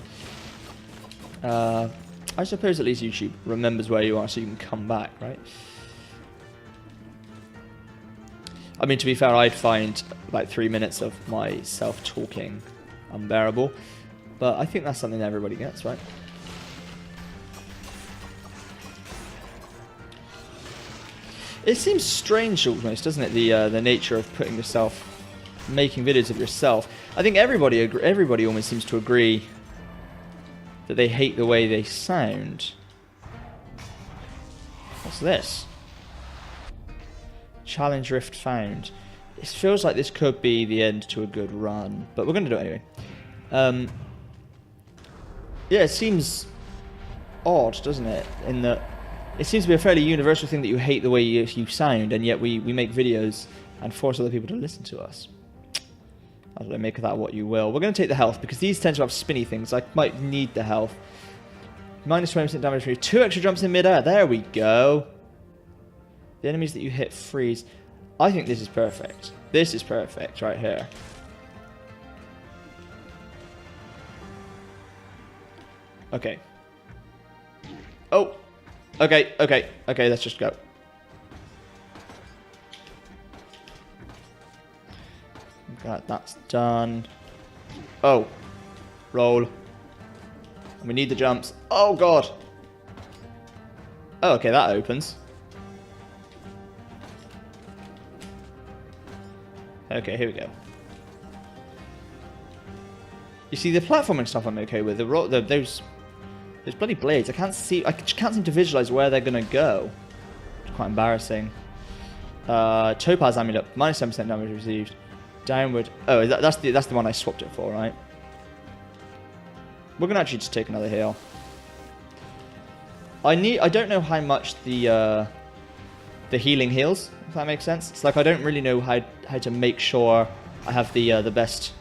I suppose at least YouTube remembers where you are so you can come back, right? I mean, to be fair, I'd find about 3 minutes of myself talking unbearable, but I think that's something everybody gets, right? It seems strange almost, doesn't it, the nature of putting yourself, making videos of yourself. I think everybody almost seems to agree that they hate the way they sound. What's this? Challenge rift found. It feels like this could be the end to a good run, but we're going to do it anyway. Yeah, it seems odd, doesn't it? In that it seems to be a fairly universal thing that you hate the way you sound, and yet we make videos and force other people to listen to us. I don't know, make of that what you will. We're going to take the health, because these tend to have spinny things. I might need the health. Minus 20% damage for 2 extra jumps in midair. There we go. The enemies that you hit freeze. I think this is perfect. This is perfect right here. Okay. Oh. Okay, let's just go. Right, that's done. Oh. Roll. And we need the jumps. Oh, God. Oh, okay, that opens. Okay, here we go. You see, the platforming stuff I'm okay with. Those bloody blades. I can't seem to visualize where they're gonna go. It's quite embarrassing. Topaz amulet, minus 7% damage received. Downward. Oh, that's the one I swapped it for, right? We're gonna actually just take another heal. I don't know how much the healing heals, if that makes sense. It's like I don't really know how to make sure I have the best,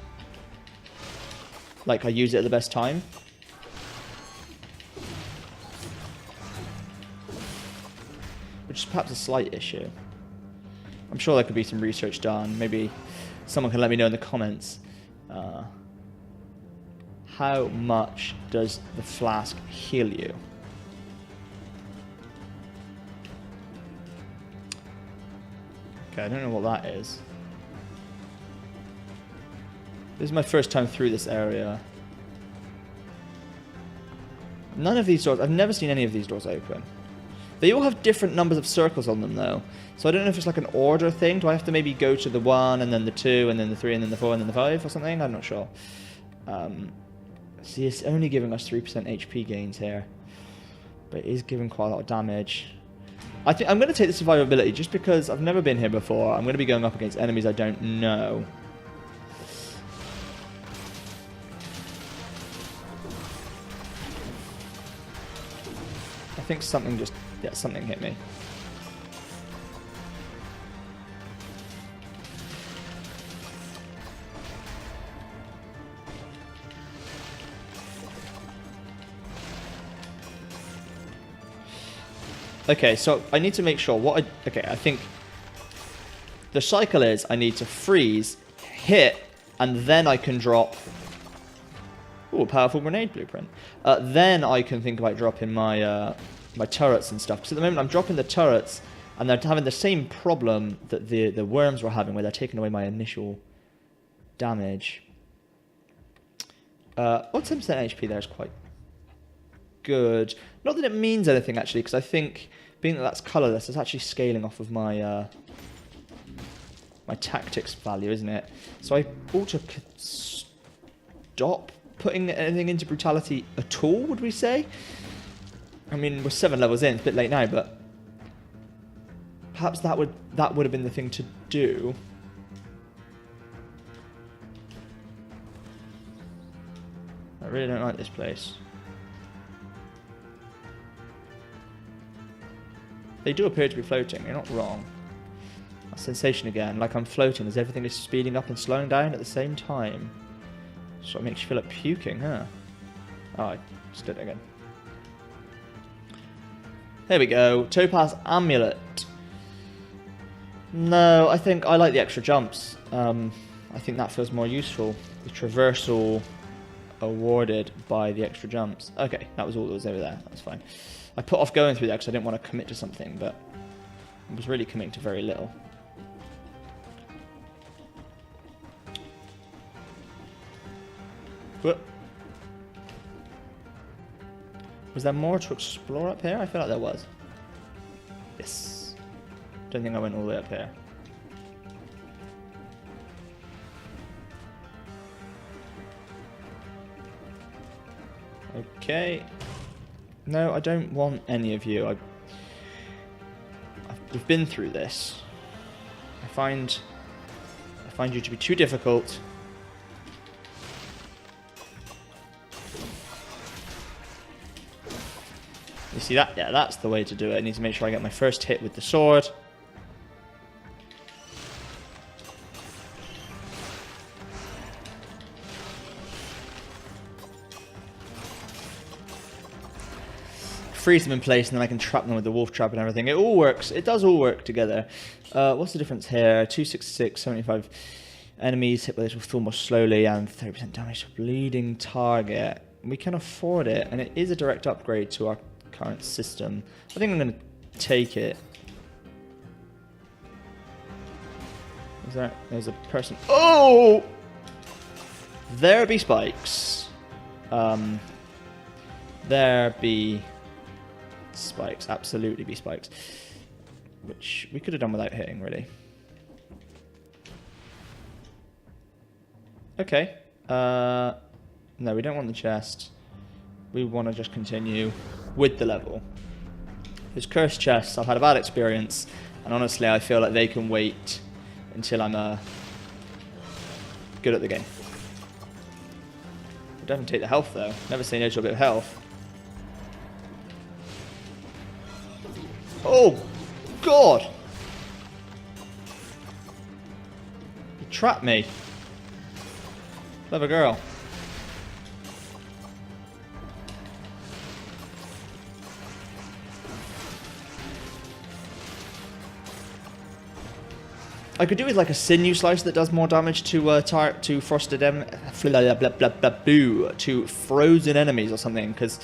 like I use it at the best time. Which is perhaps a slight issue. I'm sure there could be some research done. Maybe someone can let me know in the comments. How much does the flask heal you? Okay, I don't know what that is. This is my first time through this area. None of these doors, I've never seen any of these doors open. They all have different numbers of circles on them, though. So I don't know if it's like an order thing. Do I have to maybe go to the 1, and then the 2, and then the 3, and then the 4, and then the 5, or something? I'm not sure. See, it's only giving us 3% HP gains here. But it is giving quite a lot of damage. I think I'm going to take the survivability, just because I've never been here before. I'm going to be going up against enemies I don't know. I think something just... Yeah, something hit me. Okay, so I need to make sure what I... Okay, I think the cycle is I need to freeze, hit, and then I can drop... Ooh, a powerful grenade blueprint. Then I can think about dropping my... my turrets and stuff, because at the moment I'm dropping the turrets and they're having the same problem that the worms were having, where they're taking away my initial damage. 10% HP there is quite good. Not that it means anything actually, because I think being that that's colourless, it's actually scaling off of my my tactics value, isn't it? So I ought to stop putting anything into brutality at all, would we say? I mean, we're 7 levels in, it's a bit late now, but perhaps that would have been the thing to do. I really don't like this place. They do appear to be floating, you're not wrong. That sensation again, like I'm floating as everything is speeding up and slowing down at the same time. Sort of makes you feel like puking, huh? Oh, I just did it again. There we go. Topaz Amulet. No, I think I like the extra jumps. I think that feels more useful. The traversal awarded by the extra jumps. Okay, that was all that was over there. That's fine. I put off going through that because I didn't want to commit to something, but I was really committing to very little. Whoop. Was there more to explore up here? I feel like there was. Yes. Don't think I went all the way up here. Okay. No, I don't want any of you. We've been through this. I find you to be too difficult. You see that? Yeah, that's the way to do it. I need to make sure I get my first hit with the sword. Freeze them in place and then I can trap them with the wolf trap and everything. It all works. It does all work together. What's the difference here? 266, 75 enemies hit by this will fall more slowly and 30% damage to bleeding target. We can afford it, and it is a direct upgrade to our current system. I think I'm going to take it. There's a person. Oh! There be spikes. There be spikes. Absolutely be spikes. Which we could have done without hitting, really. Okay. No, we don't want the chest. We want to just continue with the level. Those cursed chests, I've had a bad experience, and honestly I feel like they can wait until I'm good at the game. I'll definitely take the health though. Never say no to a bit of health. Oh God! You trapped me. Clever girl. I could do with like a sinew slice that does more damage to frosted to frozen enemies or something, because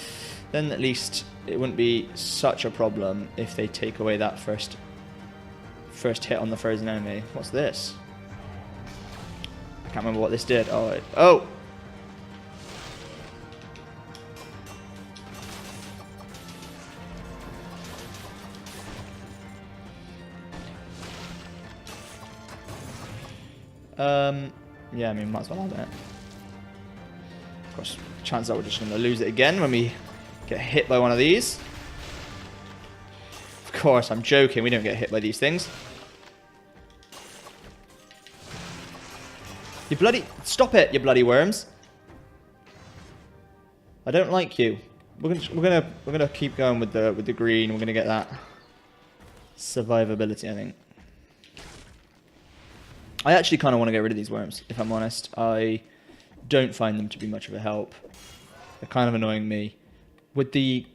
then at least it wouldn't be such a problem if they take away that first hit on the frozen enemy. What's this? I can't remember what this did. Oh! Yeah, I mean, might as well have it. Of course, chances are we're just going to lose it again when we get hit by one of these. Of course, I'm joking. We don't get hit by these things. You bloody... Stop it, you bloody worms. I don't like you. We're gonna keep going with the green. We're gonna get that survivability, I think. I actually kind of want to get rid of these worms, if I'm honest. I don't find them to be much of a help. They're kind of annoying me. With the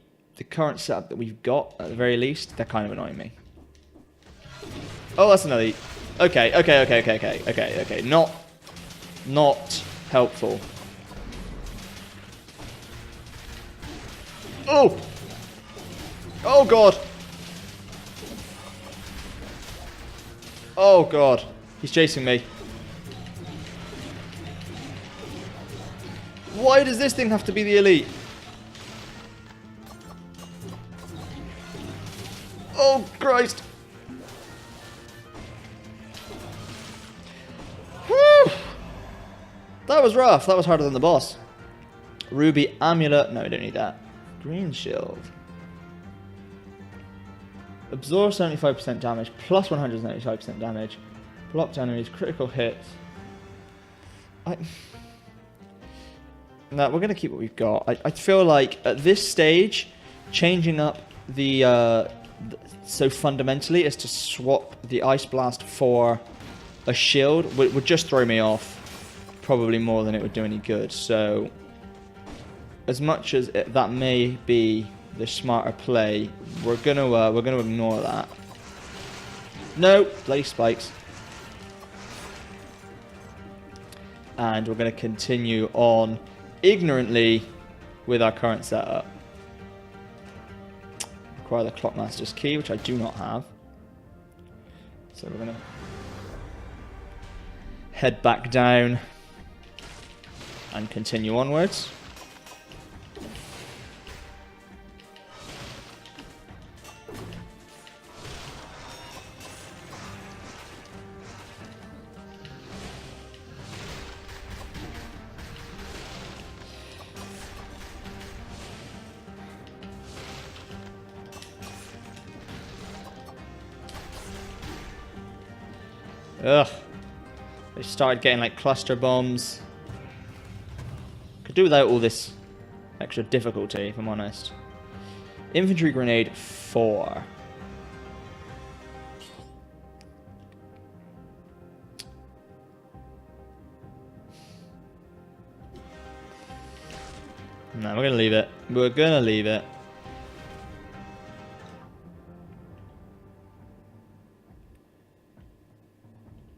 current setup that we've got, at the very least, they're kind of annoying me. Oh, that's another... Okay. Not helpful. Oh! Oh, God! Oh, God. He's chasing me. Why does this thing have to be the elite? Oh, Christ. Whew. That was rough. That was harder than the boss. Ruby amulet. No, we don't need that. Green shield. Absorb 75% damage, plus 175% damage. Blocked enemies, critical hits. No, we're going to keep what we've got. I feel like at this stage, changing up the so fundamentally is to swap the Ice Blast for a shield would just throw me off probably more than it would do any good. So as much as that may be the smarter play, we're gonna ignore that. No, bloody spikes. And we're gonna continue on ignorantly with our current setup. Require the Clockmaster's key, which I do not have. So we're gonna head back down and continue onwards. Ugh. They started getting like cluster bombs. Could do without all this extra difficulty, if I'm honest. Infantry grenade 4. No, we're gonna leave it. We're gonna leave it.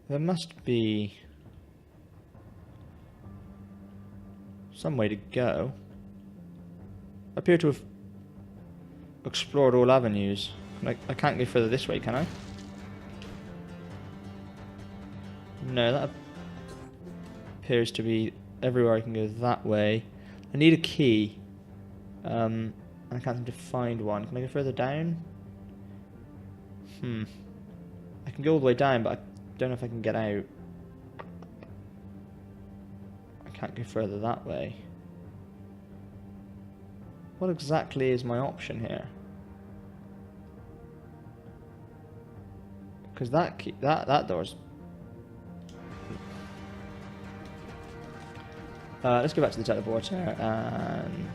There must be some way to go. I appear to have explored all avenues. I can't go further this way, can I? No, that appears to be everywhere I can go that way. I need a key. I can't seem to find one. Can I go further down? I can go all the way down, but I don't know if I can get out. I can't go further that way. What exactly is my option here? Because that key, that door's... let's go back to the teleporter and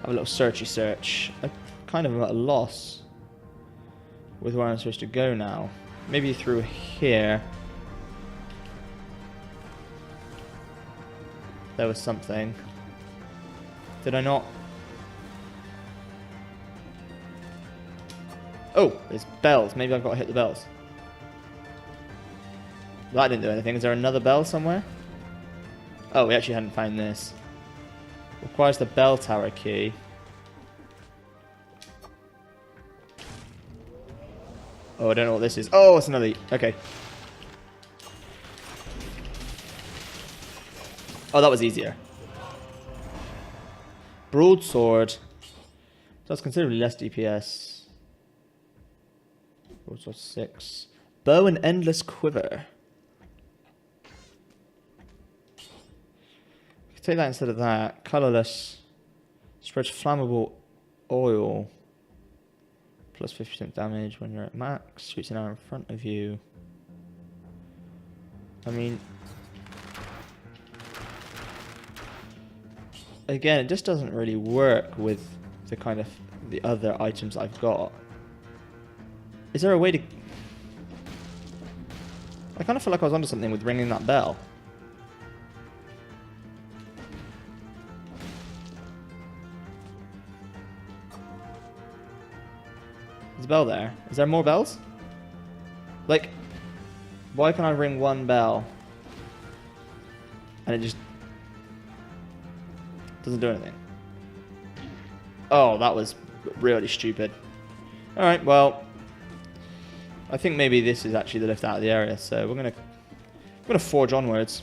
have a little searchy search. I'm kind of at a loss with where I'm supposed to go now. Maybe through here. There was something. Did I not? Oh, there's bells. Maybe I've got to hit the bells. That didn't do anything. Is there another bell somewhere? Oh, we actually hadn't found this. Requires the bell tower key. Oh, I don't know what this is. Oh, it's another... Okay. Oh, that was easier. Broadsword. That's considerably less DPS. Broadsword 6. Bow and Endless Quiver. Take that instead of that. Colorless. Spreads flammable oil. Plus 50% damage when you're at max. Shoots an arrow in front of you. I mean... Again, it just doesn't really work with the kind of... the other items I've got. Is there a way to... I kind of feel like I was onto something with ringing that bell. There's a bell there. Is there more bells? Like, why can I ring one bell and it just doesn't do anything? Oh, that was really stupid. Alright, well, I think maybe this is actually the lift out of the area, so we're gonna forge onwards.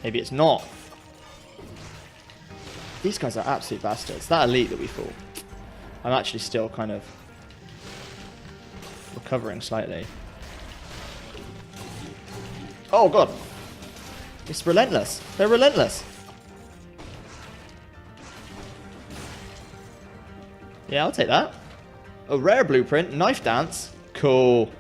Maybe it's not. These guys are absolute bastards. That elite that we fought. I'm actually still kind of recovering slightly. Oh god. It's relentless. They're relentless. Yeah, I'll take that. A rare blueprint. Knife dance. Cool.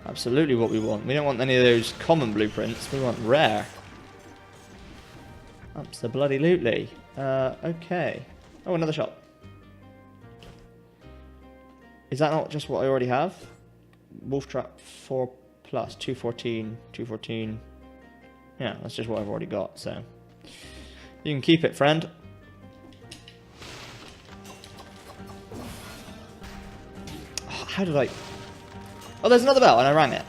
Absolutely what we want. We don't want any of those common blueprints. We want rare. Absolutely. Okay. Oh, another shop. Is that not just what I already have? Wolf trap 4+, 214, 214. Yeah, that's just what I've already got, so. You can keep it, friend. Oh, how did I... Oh, there's another bell, and I rang it.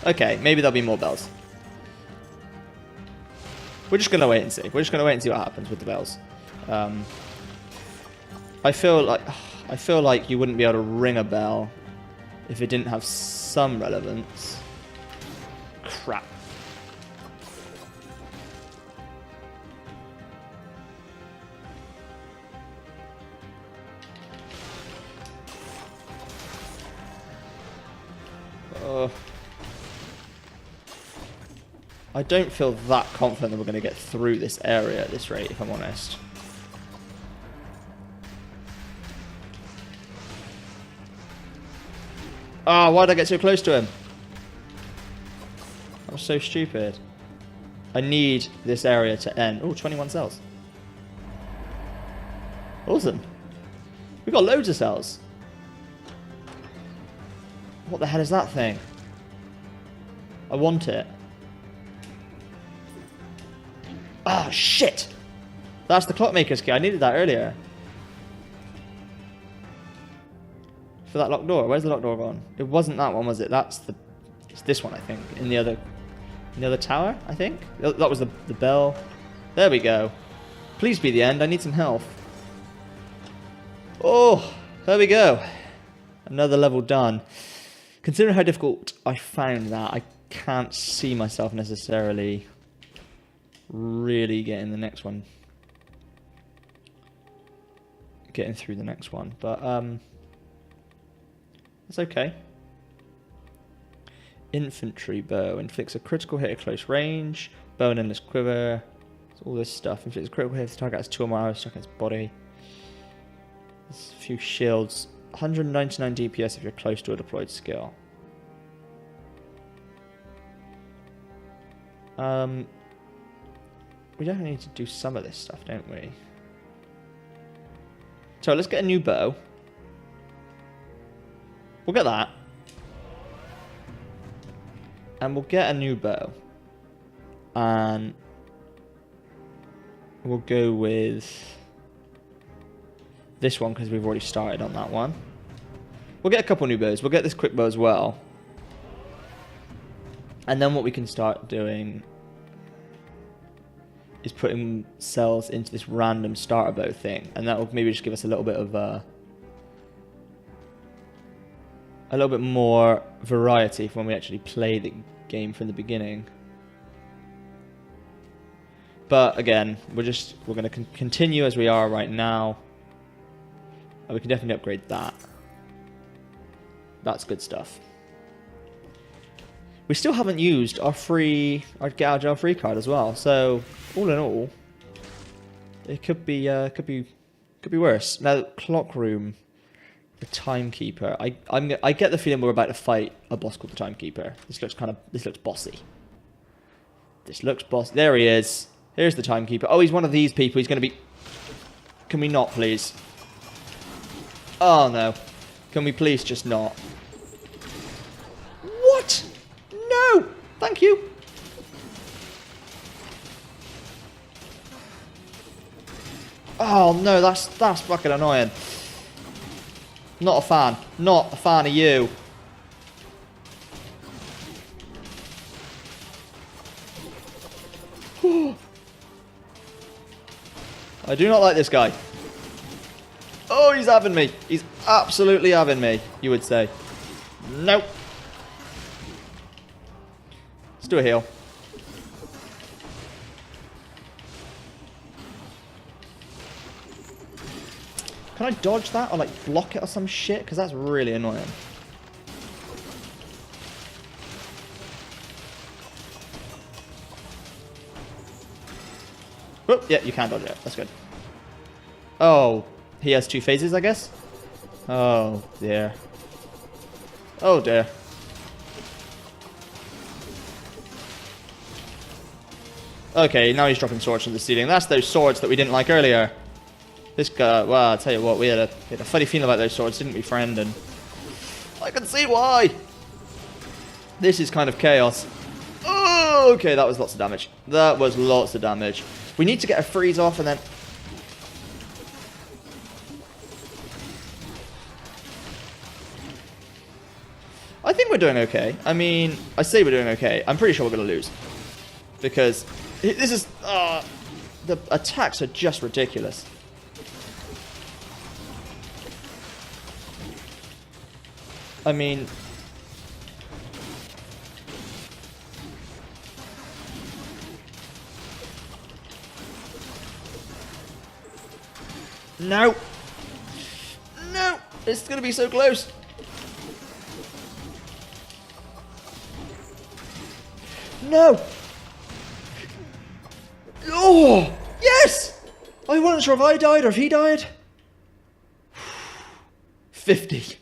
Okay, maybe there'll be more bells. We're just going to wait and see. We're just going to wait and see what happens with the bells. I feel like you wouldn't be able to ring a bell if it didn't have some relevance. Crap. I don't feel that confident that we're going to get through this area at this rate, if I'm honest. Ah, why did I get so close to him? I was so stupid. I need this area to end. Oh, 21 cells. Awesome. We've got loads of cells. What the hell is that thing? I want it. Ah, shit! That's the clockmaker's key. I needed that earlier. For that locked door. Where's the locked door gone? It wasn't that one, was it? It's this one, I think. In the other tower, I think? That was the bell. There we go. Please be the end. I need some health. Oh, there we go. Another level done. Considering how difficult I found that, I can't see myself necessarily really getting the next one. Getting through the next one. But, it's okay. Infantry bow. Inflicts a critical hit at close range. Bow and endless quiver. It's all this stuff. Inflicts a critical hit if the target has 2 or more arrows stuck in its body. There's a few shields. 199 DPS if you're close to a deployed skill. We definitely need to do some of this stuff, don't we? So let's get a new bow. We'll get that. And we'll get a new bow. And we'll go with this one because we've already started on that one. We'll get a couple new bows. We'll get this quick bow as well. And then what we can start doing is putting cells into this random starter bow thing. And that will maybe just give us a little bit of a little bit more variety for when we actually play the game from the beginning. But again, we're going to continue as we are right now. And we can definitely upgrade that. That's good stuff. We still haven't used our get out of jail free card as well. So all in all, it could be worse. Now, clock room, the timekeeper. I get the feeling we're about to fight a boss called the timekeeper. This looks bossy. This looks bossy. There he is. Here's the timekeeper. Oh, he's one of these people. He's going to be. Can we not, please? Oh no. Can we please just not? What? No! Thank you! Oh no, that's fucking annoying. Not a fan. Not a fan of you. I do not like this guy. Oh, he's having me. He's absolutely having me, you would say. Nope. Let's do a heal. Can I dodge that or like block it or some shit? Because that's really annoying. Oh, yeah, you can dodge it. That's good. Oh, he has 2 phases, I guess? Oh, dear. Oh, dear. Okay, now he's dropping swords from the ceiling. That's those swords that we didn't like earlier. This guy, well, I'll tell you what, we had a funny feeling about those swords, didn't we, friend? And I can see why. This is kind of chaos. Oh, okay, that was lots of damage. That was lots of damage. We need to get a freeze off and then... I think we're doing okay. I mean, I say we're doing okay. I'm pretty sure we're going to lose. Because this is... the attacks are just ridiculous. I mean... No! No! It's going to be so close! No! Oh! Yes! I wasn't sure if I died or if he died. 50.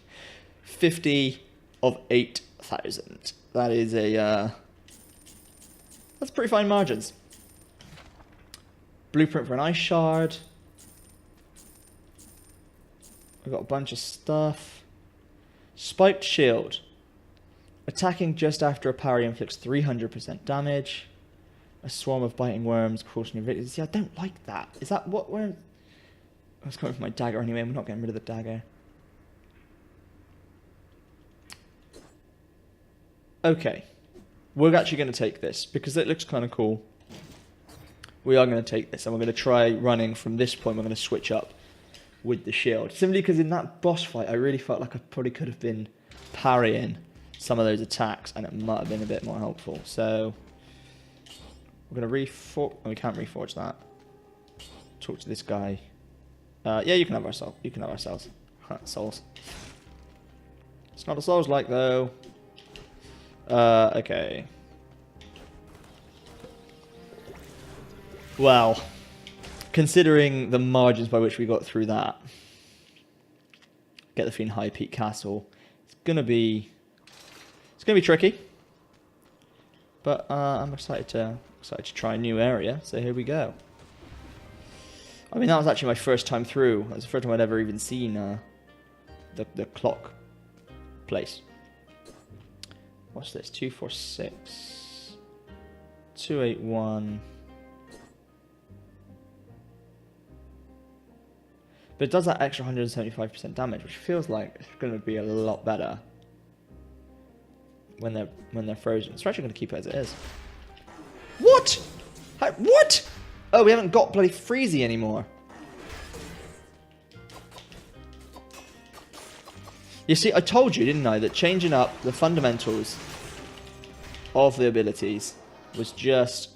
50 of 8,000. That is a, that's pretty fine margins. Blueprint for an ice shard. We've got a bunch of stuff. Spiked shield. Attacking just after a parry inflicts 300% damage. A swarm of biting worms causing victims. See, I don't like that. Is that what we're... I was going for my dagger anyway. We're not getting rid of the dagger. Okay. We're actually going to take this because it looks kind of cool. We are going to take this and we're going to try running from this point. We're going to switch up with the shield. Simply because in that boss fight, I really felt like I probably could have been parrying some of those attacks and it might have been a bit more helpful. So we're going to reforge... Oh, we can't reforge that. Talk to this guy. Yeah, you can have our soul. You can have our souls. Souls. It's not a souls like though. Okay. Well, considering the margins by which we got through that, get the Fiend High Peak Castle, it's gonna be tricky. But I'm excited to try a new area. So here we go. I mean, that was actually my first time through. That was the first time I'd ever even seen the clock place. What's this? 246, 281. But it does that extra 175% damage, which feels like it's going to be a lot better when they're frozen. So we're actually going to keep it as it is. What? What? Oh, we haven't got bloody Freezy anymore. You see, I told you, didn't I, that changing up the fundamentals of the abilities was just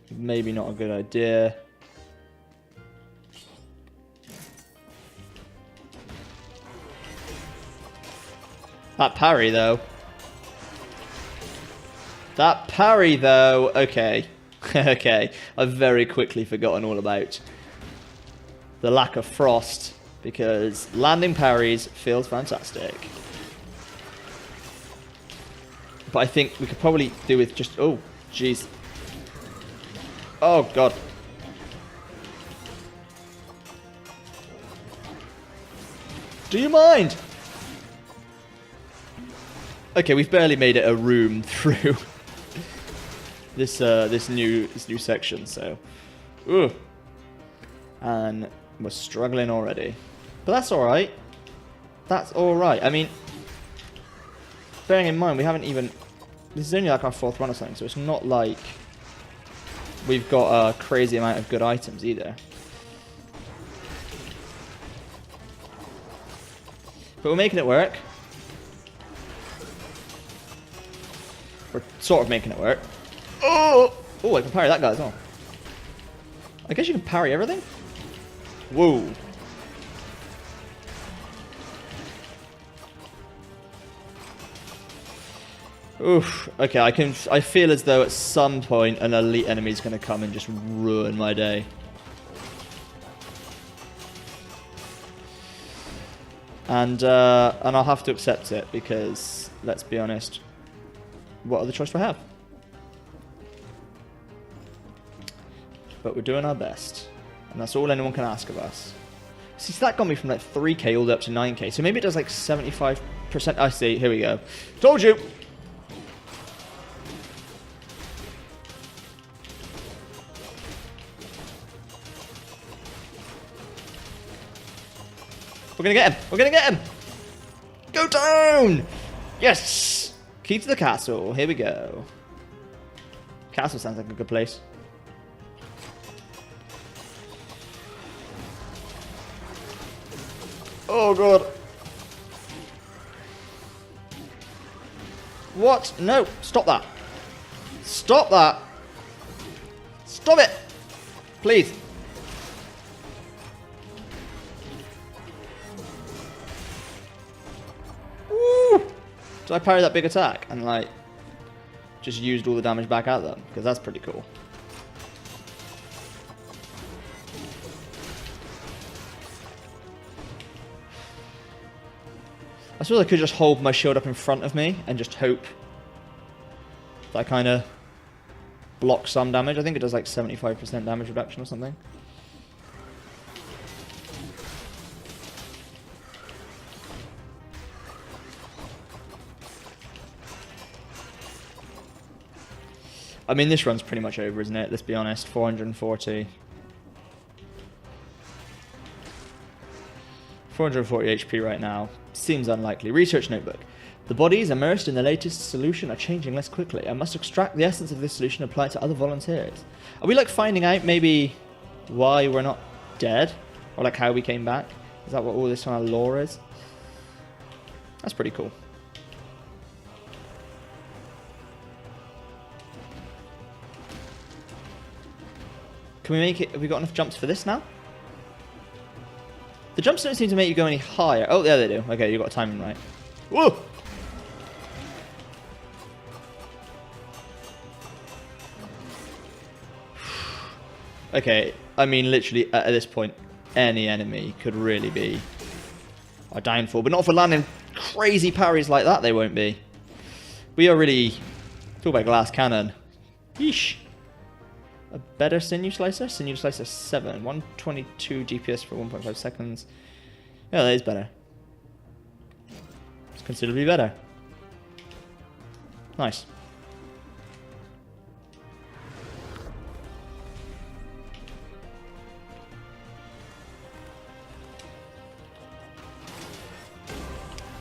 maybe not a good idea. That parry, though. That parry, though. Okay. Okay. I've very quickly forgotten all about the lack of frost. Because landing parries feels fantastic. But I think we could probably do with just... Oh, jeez. Oh, God. Do you mind? Okay, we've barely made it a room through this new section, so... Ooh. And we're struggling already. But that's alright. That's alright. I mean, bearing in mind, we haven't even... This is only like our 4th run or something, so it's not like we've got a crazy amount of good items either. But we're making it work. We're sort of making it work. Oh! Oh, I can parry that guy as well. I guess you can parry everything? Whoa. Oof. Okay, I feel as though at some point an elite enemy is going to come and just ruin my day. And I'll have to accept it because, let's be honest, what other choice do I have? but we're doing our best. And that's all anyone can ask of us. See, so that got me from like 3k all the way up to 9k. So maybe it does like 75%. I see. Here we go. Told you. We're going to get him. We're going to get him. Go down. Yes. Key to the castle. Here we go. Castle sounds like a good place. Oh, God. What? No. Stop that. Stop that. Stop it. Please. Woo. Did I parry that big attack and, like, just used all the damage back at them? Because that's pretty cool. I suppose I could just hold my shield up in front of me and just hope that I kind of block some damage. I think it does like 75% damage reduction or something. I mean, this run's pretty much over, isn't it? Let's be honest. 440. 440 HP right now. Seems unlikely. Research notebook. The bodies immersed in the latest solution are changing less quickly. I must extract the essence of this solution and apply it to other volunteers. Are we like finding out maybe why we're not dead? Or like how we came back? Is that what all this kind of lore is? That's pretty cool. Can we make it? Have we got enough jumps for this now? The jumps don't seem to make you go any higher. Oh, there they do. Okay, you got timing right. Whoa! Okay, I mean, literally, at this point, any enemy could really be our downfall. But not for landing crazy parries like that, they won't be. We are really... Talk about glass cannon. Yeesh. A better sinew slicer? Sinew slicer 7. 122 DPS for 1.5 seconds. Yeah, that is better. It's considerably better. Nice.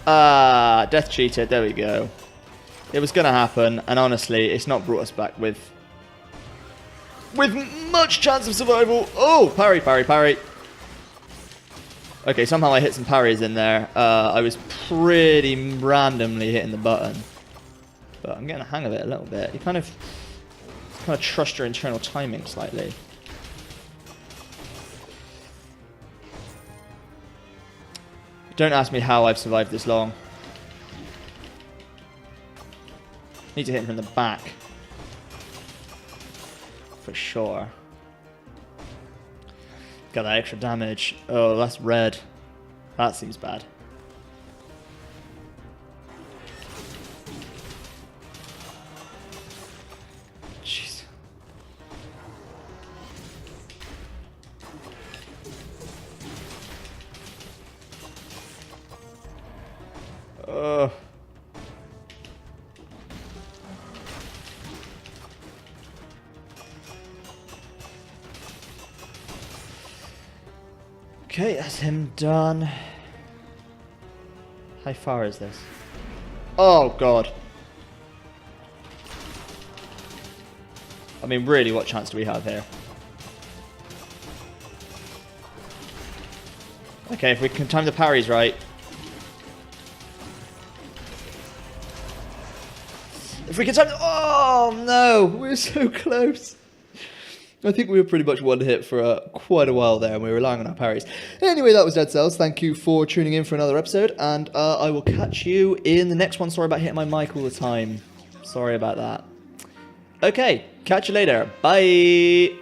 Ah, death cheater. There we go. It was going to happen, and honestly, it's not brought us back with much chance of survival. Oh, parry, parry, parry. Okay, somehow I hit some parries in there. I was pretty randomly hitting the button, but I'm getting a hang of it a little bit. You kind of trust your internal timing slightly. Don't ask me how I've survived this long. Need to hit him from the back. For sure. Got that extra damage. Oh, that's red. That seems bad. Jeez. Ugh. Okay, that's him done. How far is this? Oh, God. I mean, really, what chance do we have here? Okay, if we can time the parries right. If we can time the... Oh, no! We're so close. I think we were pretty much one hit for quite a while there, and we were relying on our parries. Anyway, that was Dead Cells. Thank you for tuning in for another episode, and I will catch you in the next one. Sorry about hitting my mic all the time. Sorry about that. Okay, catch you later. Bye!